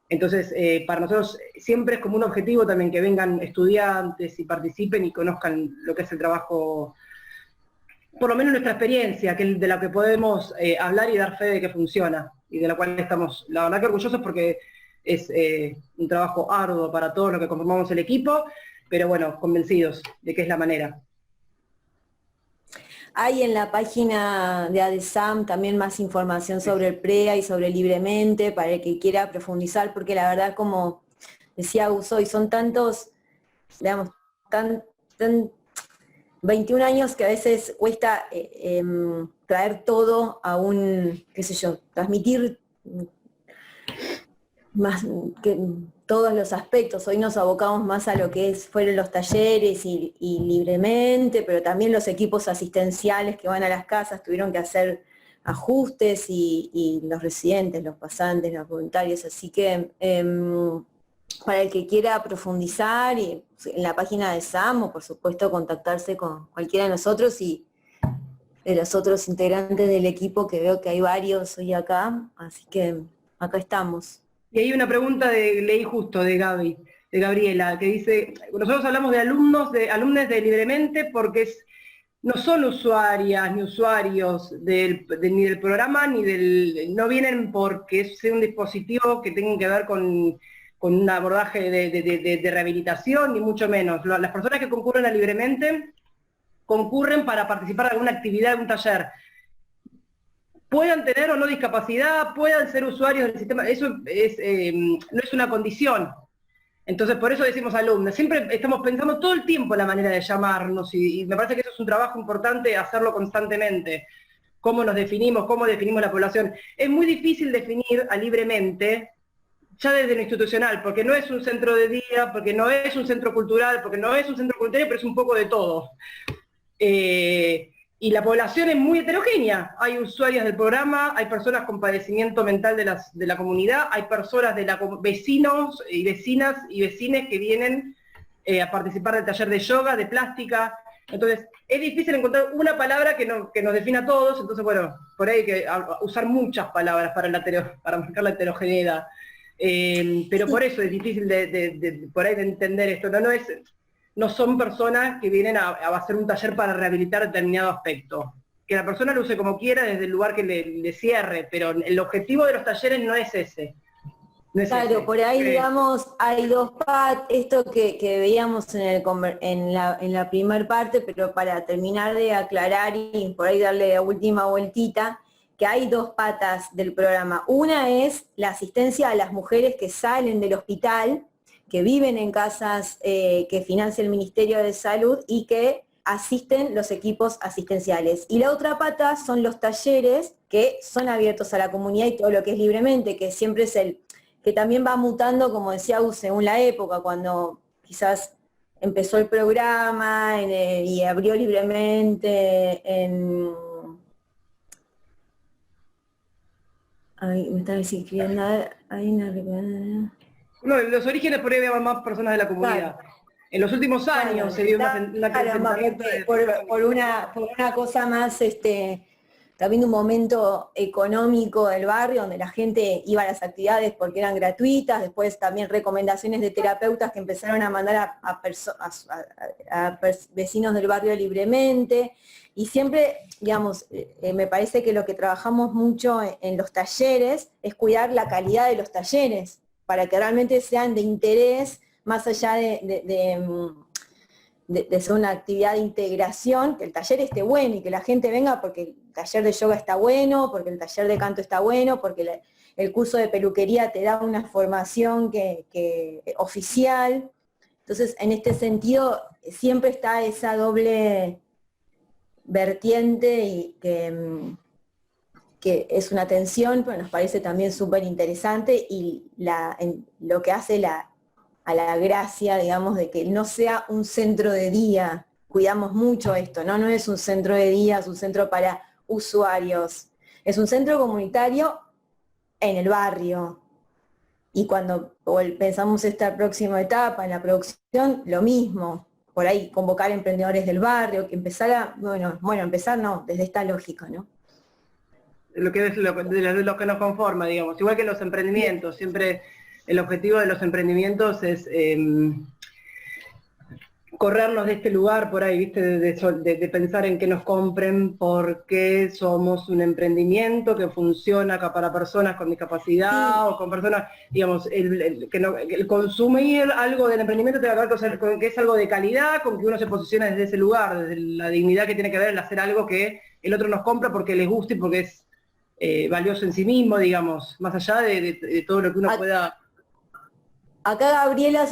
Entonces, para nosotros siempre es como un objetivo también que vengan estudiantes y participen y conozcan lo que es el trabajo, por lo menos nuestra experiencia, que es de la que podemos hablar y dar fe de que funciona, y de la cual estamos, la verdad, que orgullosos, porque es un trabajo arduo para todos los que conformamos el equipo, pero bueno, convencidos de que es la manera. Hay en la página de ADESAM también más información sobre el PREA y sobre Libremente, para el que quiera profundizar, porque la verdad, como decía Usoy, son tantos, digamos, 21 años que a veces cuesta traer todo a un, qué sé yo, transmitir más que todos los aspectos. Hoy nos abocamos más a lo que fueron los talleres y Libremente, pero también los equipos asistenciales que van a las casas tuvieron que hacer ajustes, y los residentes, los pasantes, los voluntarios, así que para el que quiera profundizar, y en la página de SAM, o por supuesto contactarse con cualquiera de nosotros y de los otros integrantes del equipo, que veo que hay varios hoy acá, así que acá estamos. Y hay una pregunta leí justo de Gabriela, que dice, nosotros hablamos de alumnos de Libremente porque no son usuarias ni usuarios ni del programa, no vienen porque es un dispositivo que tenga que ver con un abordaje de rehabilitación, ni mucho menos. Las personas que concurren a Libremente concurren para participar de alguna actividad, de un taller. Puedan tener o no discapacidad, puedan ser usuarios del sistema, eso no es una condición. Entonces, por eso decimos alumnos. Siempre estamos pensando todo el tiempo en la manera de llamarnos, y me parece que eso es un trabajo importante, hacerlo constantemente. Cómo nos definimos, cómo definimos la población. Es muy difícil definir a Libremente ya desde lo institucional, porque no es un centro de día, porque no es un centro cultural, porque no es un centro comunitario, pero es un poco de todo. Y la población es muy heterogénea. Hay usuarias del programa, hay personas con padecimiento mental de la comunidad, hay personas vecinos y vecinas y vecines que vienen a participar del taller de yoga, de plástica. Entonces, es difícil encontrar una palabra que nos defina a todos. Entonces, bueno, por ahí hay que usar muchas palabras para marcar la heterogeneidad. Pero por eso es difícil por ahí de entender esto. No son personas que vienen a hacer un taller para rehabilitar determinado aspecto. Que la persona lo use como quiera desde el lugar que le cierre, pero el objetivo de los talleres no es ese. Claro, por ahí, digamos, hay dos partes, esto que veíamos en la primer parte, pero para terminar de aclarar y por ahí darle la última vueltita, que hay dos patas del programa. Una es la asistencia a las mujeres que salen del hospital, que viven en casas que financia el Ministerio de Salud y que asisten los equipos asistenciales. Y la otra pata son los talleres que son abiertos a la comunidad y todo lo que es libremente, que siempre es que también va mutando, como decía U, según la época, cuando quizás empezó el programa y abrió libremente en... Ay, me estaba escribiendo, hay una... No, en los orígenes por ahí había más personas de la comunidad. Claro. En los últimos años se dio una por una cosa más, también un momento económico del barrio, donde la gente iba a las actividades porque eran gratuitas, después también recomendaciones de terapeutas que empezaron a mandar a vecinos del barrio libremente, y siempre, digamos, me parece que lo que trabajamos mucho en los talleres es cuidar la calidad de los talleres, para que realmente sean de interés, más allá de ser una actividad de integración, que el taller esté bueno y que la gente venga porque el taller de yoga está bueno, porque el taller de canto está bueno, porque el curso de peluquería te da una formación oficial. Entonces, en este sentido, siempre está esa doble vertiente y que es una tensión, pero nos parece también súper interesante, y lo que hace a la gracia, digamos, de que no sea un centro de día. Cuidamos mucho esto, ¿no? No es un centro de día, es un centro para usuarios. Es un centro comunitario en el barrio. Y cuando pensamos esta próxima etapa en la producción, lo mismo. Por ahí convocar emprendedores del barrio, que empezara, empezar no, desde esta lógica, ¿no? Lo que es lo que nos conforma, digamos. Igual que los emprendimientos, siempre el objetivo de los emprendimientos es corrernos de este lugar por ahí, ¿viste? De pensar en que nos compren porque somos un emprendimiento que funciona para personas con discapacidad o con personas, digamos, el consumir algo del emprendimiento tiene que ver con que es algo de calidad, con que uno se posiciona desde ese lugar, desde la dignidad que tiene que ver el hacer algo que el otro nos compra porque les gusta y porque es valioso en sí mismo, digamos, más allá de todo lo que uno pueda... Acá Gabriela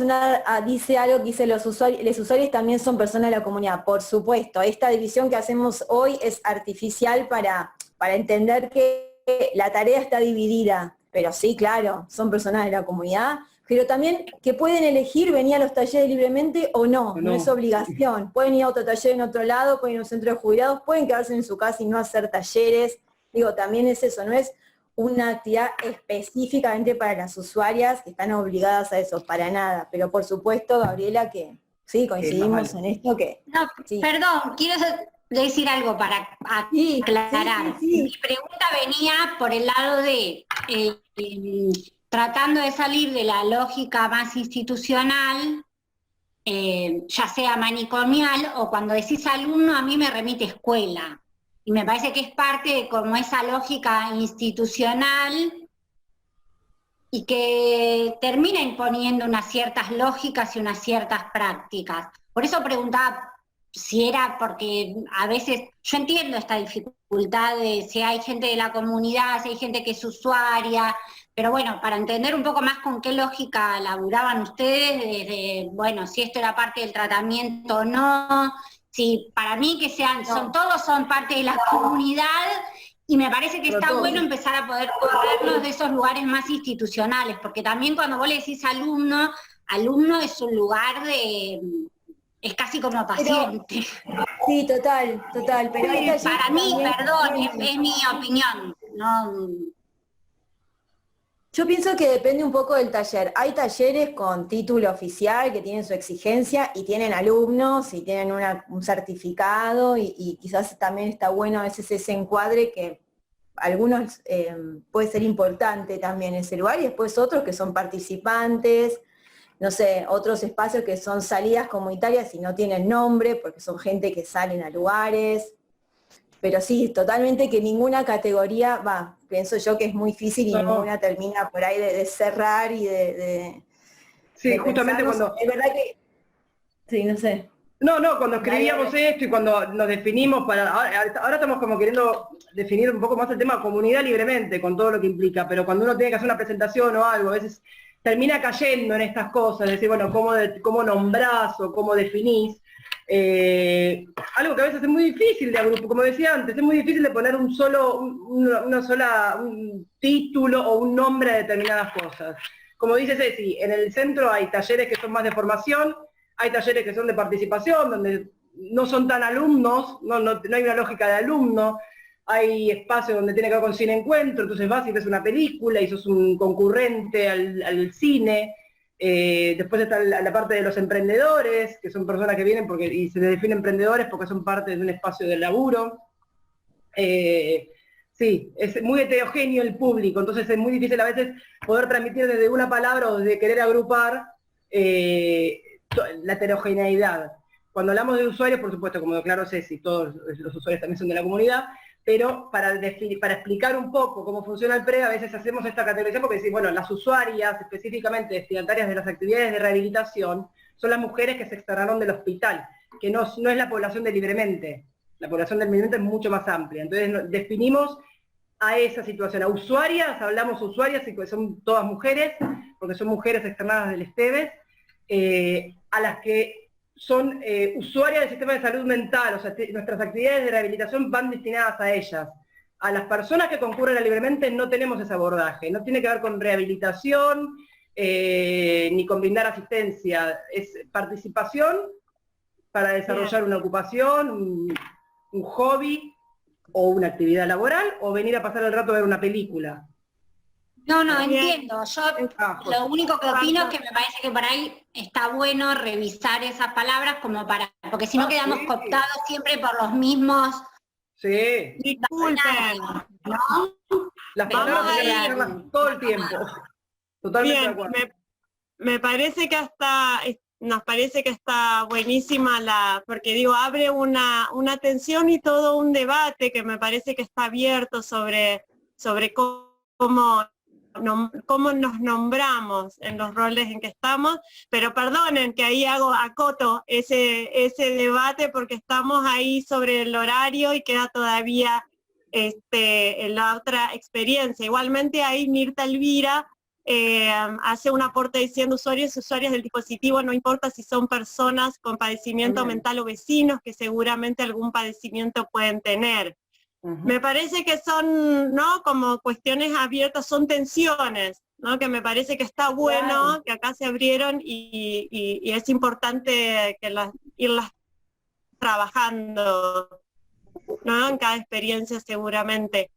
dice algo que dice, los usuarios también son personas de la comunidad. Por supuesto, esta división que hacemos hoy es artificial para entender que la tarea está dividida, pero sí, claro, son personas de la comunidad, pero también que pueden elegir venir a los talleres libremente o no, no es obligación. Pueden ir a otro taller en otro lado, pueden ir a un centro de jubilados, pueden quedarse en su casa y no hacer talleres. Digo, también es eso, no es una actividad específicamente para las usuarias que están obligadas a eso, para nada. Pero por supuesto, Gabriela, que sí, coincidimos en esto que... No, sí. Perdón, quiero decir algo para aclarar. Sí. Mi pregunta venía por el lado de tratando de salir de la lógica más institucional, ya sea manicomial, o cuando decís alumno, a mí me remite escuela. Y me parece que es parte de como esa lógica institucional y que termina imponiendo unas ciertas lógicas y unas ciertas prácticas. Por eso preguntaba si era porque a veces, yo entiendo esta dificultad de si hay gente de la comunidad, si hay gente que es usuaria, pero bueno, para entender un poco más con qué lógica laburaban ustedes, desde, bueno, si esto era parte del tratamiento o no. Sí, para mí que todos son parte de la comunidad, y me parece que está bueno empezar a poder corrernos de esos lugares más institucionales, porque también cuando vos le decís alumno es un lugar es casi como paciente. Sí, total, pero para mí, perdón, es mi opinión, no... Yo pienso que depende un poco del taller. Hay talleres con título oficial que tienen su exigencia y tienen alumnos y tienen un certificado y quizás también está bueno a veces ese encuadre que algunos puede ser importante también ese lugar, y después otros que son participantes, no sé, otros espacios que son salidas comunitarias y no tienen nombre porque son gente que salen a lugares. Pero sí, totalmente que ninguna categoría, pienso yo que es muy difícil y ninguna termina por ahí de cerrar y de sí, justamente cuando... Es verdad que... Sí, no sé. No, cuando escribíamos esto y cuando nos definimos ahora estamos como queriendo definir un poco más el tema comunidad libremente, con todo lo que implica, pero cuando uno tiene que hacer una presentación o algo, a veces termina cayendo en estas cosas, es decir, bueno, cómo nombrás o cómo definís, algo que a veces es muy difícil de agrupar, como decía antes, es muy difícil de poner un título o un nombre a determinadas cosas. Como dice Ceci, en el centro hay talleres que son más de formación, hay talleres que son de participación, donde no son tan alumnos, no hay una lógica de alumno, hay espacios donde tiene que ver con cine encuentro, entonces vas y ves una película y sos un concurrente al cine. Después está la parte de los emprendedores, que son personas que vienen y se definen emprendedores porque son parte de un espacio de laburo. Sí, es muy heterogéneo el público, entonces es muy difícil a veces poder transmitir desde una palabra o desde querer agrupar la heterogeneidad. Cuando hablamos de usuarios, por supuesto, como declaró Ceci, todos los usuarios también son de la comunidad, pero para explicar un poco cómo funciona el PREA, a veces hacemos esta categorización porque decimos, bueno, las usuarias, específicamente destinatarias de las actividades de rehabilitación, son las mujeres que se externaron del hospital, que no es la población de Libremente. La población del Libremente es mucho más amplia. Entonces definimos a esa situación. A usuarias, hablamos usuarias, y son todas mujeres, porque son mujeres externadas del Esteves, a las que son usuarias del sistema de salud mental, o sea, nuestras actividades de rehabilitación van destinadas a ellas. A las personas que concurren a Libremente no tenemos ese abordaje, no tiene que ver con rehabilitación, ni con brindar asistencia, es participación para desarrollar una ocupación, un hobby, o una actividad laboral, o venir a pasar el rato a ver una película. No, entiendo. Yo lo único que opino es que me parece que por ahí está bueno revisar esas palabras porque si no quedamos cooptados siempre por los mismos. Sí. Disculpen, ¿no? Las palabras hay que revisarlas todo el tiempo. Totalmente de acuerdo. Me parece que nos parece que está buenísima porque digo, abre una tensión y todo un debate que me parece que está abierto sobre cómo nos nombramos en los roles en que estamos, pero perdonen que ahí acoto ese debate porque estamos ahí sobre el horario y queda todavía la otra experiencia. Igualmente ahí Mirta Elvira hace un aporte diciendo usuarios y usuarias del dispositivo, no importa si son personas con padecimiento mental o vecinos, que seguramente algún padecimiento pueden tener. Me parece que son, ¿no?, como cuestiones abiertas, son tensiones, ¿no?, que me parece que está bueno, que acá se abrieron y es importante irlas trabajando, ¿no?, en cada experiencia seguramente.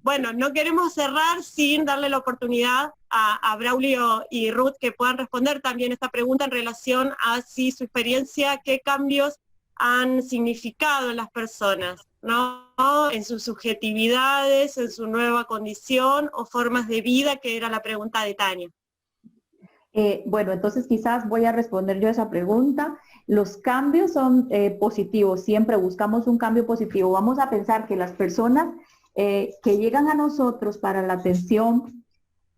Bueno, no queremos cerrar sin darle la oportunidad a Braulio y Ruth que puedan responder también esta pregunta en relación a si su experiencia, qué cambios han significado en las personas, ¿no?, en sus subjetividades, en su nueva condición o formas de vida, que era la pregunta de Tania. Bueno, entonces quizás voy a responder yo a esa pregunta. Los cambios son positivos, siempre buscamos un cambio positivo. Vamos a pensar que las personas que llegan a nosotros para la atención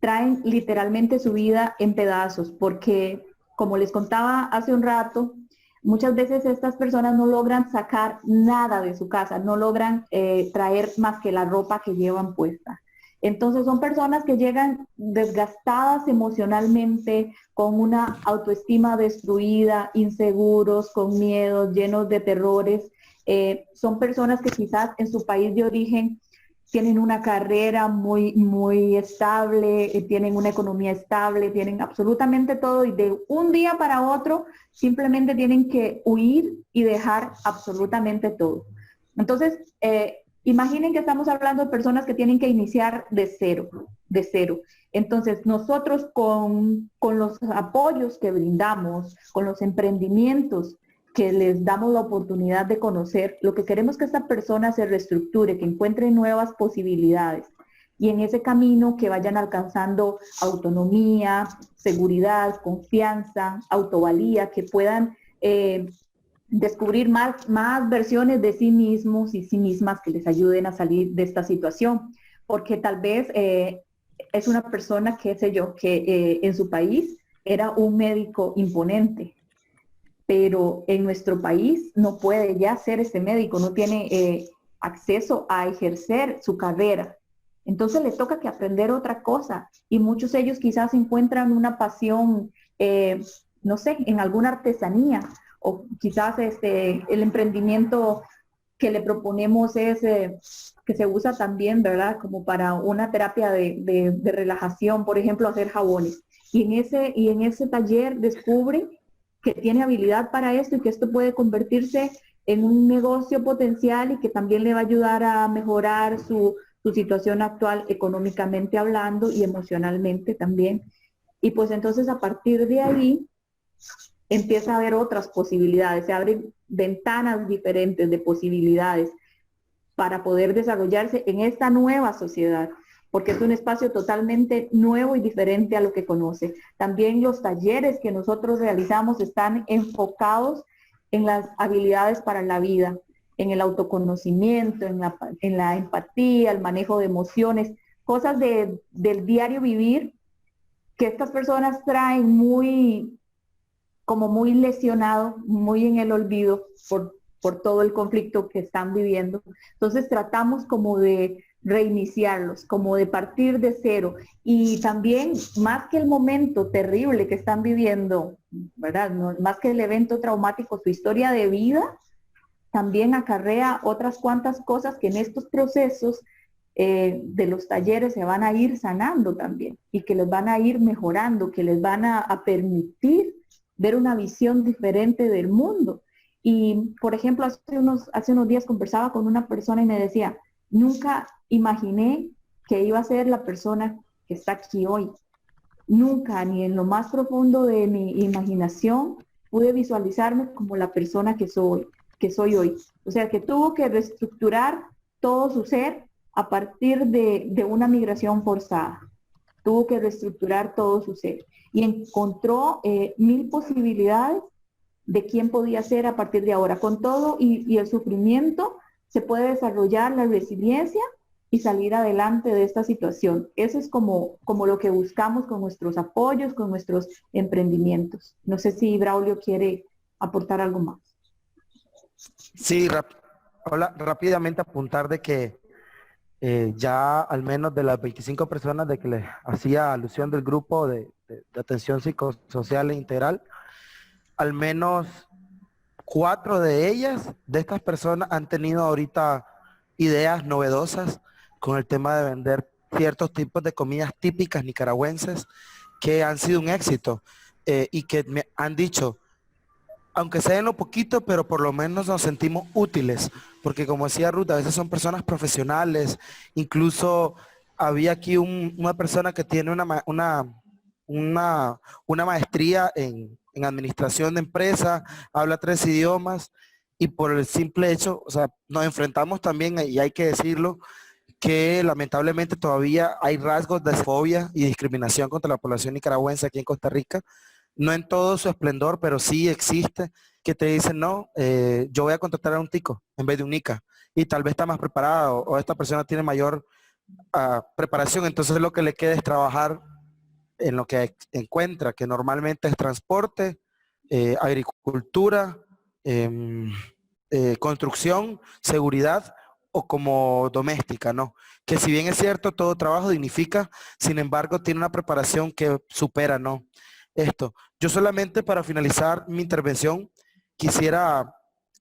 traen literalmente su vida en pedazos, porque como les contaba hace un rato, muchas veces estas personas no logran sacar nada de su casa, no logran traer más que la ropa que llevan puesta. Entonces son personas que llegan desgastadas emocionalmente, con una autoestima destruida, inseguros, con miedos, llenos de terrores. Son personas que quizás en su país de origen tienen una carrera muy estable, tienen una economía estable, tienen absolutamente todo y de un día para otro simplemente tienen que huir y dejar absolutamente todo. Entonces, imaginen que estamos hablando de personas que tienen que iniciar de cero. Entonces, nosotros con los apoyos que brindamos, con los emprendimientos que les damos la oportunidad de conocer, lo que queremos es que esta persona se reestructure, que encuentre nuevas posibilidades y en ese camino que vayan alcanzando autonomía, seguridad, confianza, autovalía, que puedan descubrir más versiones de sí mismos y sí mismas que les ayuden a salir de esta situación. Porque tal vez es una persona, qué sé yo, que en su país era un médico imponente, pero en nuestro país no puede ya ser ese médico, no tiene acceso a ejercer su carrera. Entonces les toca que aprender otra cosa y muchos de ellos quizás encuentran una pasión, no sé, en alguna artesanía o quizás el emprendimiento que le proponemos es que se usa también, ¿verdad? Como para una terapia de relajación, por ejemplo, hacer jabones. Y en ese taller descubre que tiene habilidad para esto y que esto puede convertirse en un negocio potencial y que también le va a ayudar a mejorar su situación actual económicamente hablando y emocionalmente también. Y pues entonces a partir de ahí empieza a haber otras posibilidades, se abren ventanas diferentes de posibilidades para poder desarrollarse en esta nueva sociedad, porque es un espacio totalmente nuevo y diferente a lo que conoce. También los talleres que nosotros realizamos están enfocados en las habilidades para la vida, en el autoconocimiento, en la empatía, el manejo de emociones, cosas del diario vivir que estas personas traen muy lesionado, muy en el olvido por todo el conflicto que están viviendo. Entonces tratamos como de reiniciarlos, como de partir de cero. Y también, más que el momento terrible que están viviendo, ¿verdad? No, más que el evento traumático, su historia de vida también acarrea otras cuantas cosas que en estos procesos de los talleres se van a ir sanando también y que les van a ir mejorando, que les van a permitir ver una visión diferente del mundo. Y, por ejemplo, hace unos días conversaba con una persona y me decía, nunca imaginé que iba a ser la persona que está aquí hoy. Nunca, ni en lo más profundo de mi imaginación, pude visualizarme como la persona que soy hoy. O sea, que tuvo que reestructurar todo su ser a partir de una migración forzada. Tuvo que reestructurar todo su ser. Y encontró 1000 posibilidades de quién podía ser a partir de ahora. Con todo y el sufrimiento se puede desarrollar la resiliencia y salir adelante de esta situación. Eso es como lo que buscamos con nuestros apoyos, con nuestros emprendimientos. No sé si Braulio quiere aportar algo más. Sí, rápidamente apuntar de que ya al menos de las 25 personas de que les hacía alusión del grupo de atención psicosocial e integral, al menos 4 de ellas, de estas personas, han tenido ahorita ideas novedosas con el tema de vender ciertos tipos de comidas típicas nicaragüenses que han sido un éxito y que me han dicho, aunque sea en lo poquito, pero por lo menos nos sentimos útiles, porque como decía Ruth, a veces son personas profesionales, incluso había aquí una persona que tiene una maestría en administración de empresas, habla 3 idiomas, y por el simple hecho, o sea, nos enfrentamos también, y hay que decirlo, que lamentablemente todavía hay rasgos de fobia y discriminación contra la población nicaragüense aquí en Costa Rica, no en todo su esplendor, pero sí existe, que te dicen, no, yo voy a contratar a un tico en vez de un nica, y tal vez está más preparado, o esta persona tiene mayor preparación, entonces lo que le queda es trabajar en lo que encuentra, que normalmente es transporte, agricultura, construcción, seguridad o como doméstica, ¿no? Que si bien es cierto, todo trabajo dignifica, sin embargo, tiene una preparación que supera, ¿no? Esto. Yo solamente para finalizar mi intervención quisiera,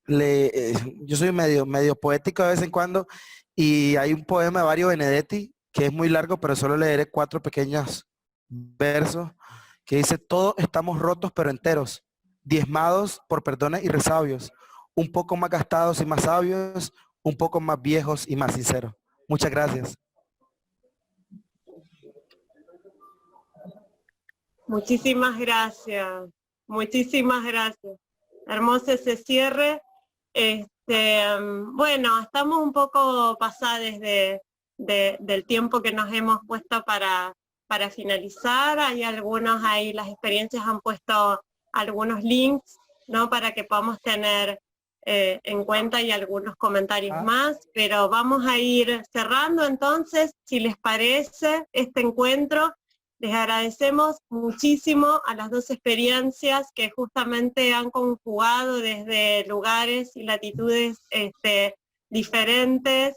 yo soy medio poético de vez en cuando y hay un poema de Mario Benedetti que es muy largo, pero solo leeré 4 pequeños versos que dice, todos estamos rotos pero enteros, diezmados por perdones y resabios, un poco más gastados y más sabios, un poco más viejos y más sinceros. Muchas gracias. Muchísimas gracias, muchísimas gracias. Hermoso ese cierre. Bueno, estamos un poco pasados del tiempo que nos hemos puesto para finalizar. Hay algunos ahí, las experiencias han puesto algunos links, ¿no? Para que podamos tener en cuenta y algunos comentarios más, pero vamos a ir cerrando entonces, si les parece, este encuentro. Les agradecemos muchísimo a las 2 experiencias que justamente han conjugado desde lugares y latitudes diferentes,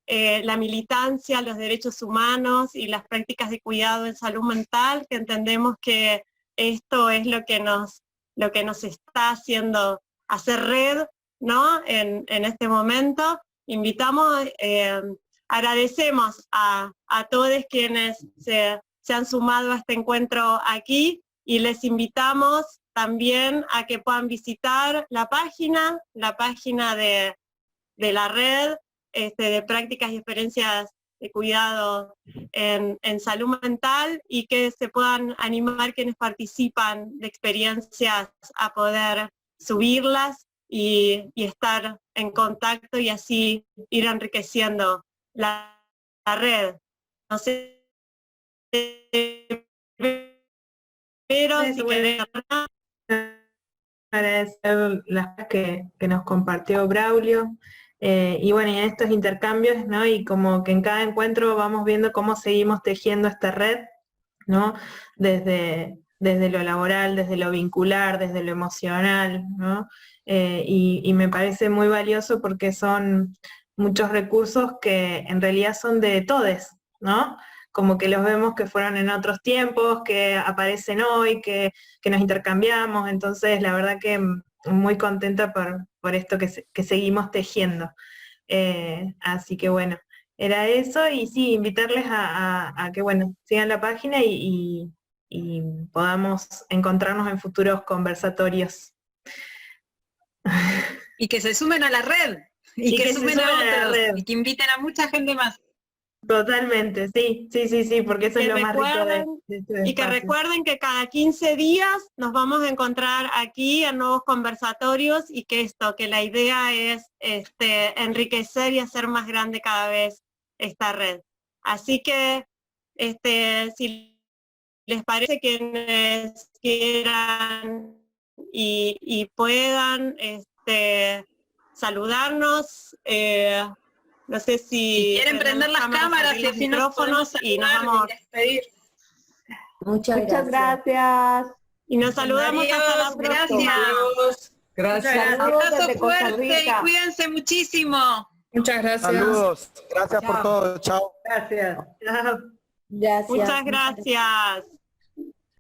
la militancia, los derechos humanos y las prácticas de cuidado en salud mental, que entendemos que esto es lo que nos está haciendo hacer red, ¿no? En este momento. Invitamos, agradecemos a todos quienes se han sumado a este encuentro aquí, y les invitamos también a que puedan visitar la página de la red de prácticas y experiencias de cuidado en salud mental, y que se puedan animar quienes participan de experiencias a poder subirlas y estar en contacto, y así ir enriqueciendo la red. No sé, pero si querés agradecer las que nos compartió Braulio, y bueno, y estos intercambios, ¿no? Y como que en cada encuentro vamos viendo cómo seguimos tejiendo esta red, ¿no? Desde lo laboral, desde lo vincular, desde lo emocional, ¿no? Y me parece muy valioso porque son muchos recursos que en realidad son de todes, ¿no? Como que los vemos que fueron en otros tiempos, que aparecen hoy, que nos intercambiamos, entonces la verdad que muy contenta por esto que seguimos tejiendo. Así que bueno, era eso, y sí, invitarles a que bueno, sigan la página y podamos encontrarnos en futuros conversatorios. Y que se sumen a la red, y que sumen a otros, y que inviten a mucha gente más. Totalmente, sí, porque eso es lo más rico de este y que espacio. recuerden que cada 15 días nos vamos a encontrar aquí en nuevos conversatorios, y que la idea es enriquecer y hacer más grande cada vez esta red. Así que, si les parece, quienes quieran y puedan saludarnos, no sé si quieren prender las cámaras y así nos podemos y nos vamos a despedir. Muchas gracias. Y nos saludamos hasta la próxima. Gracias. Abrazo fuerte y cuídense muchísimo. Muchas gracias. Saludos. Gracias por todo. Chao. Gracias. Chao. Gracias. Muchas gracias.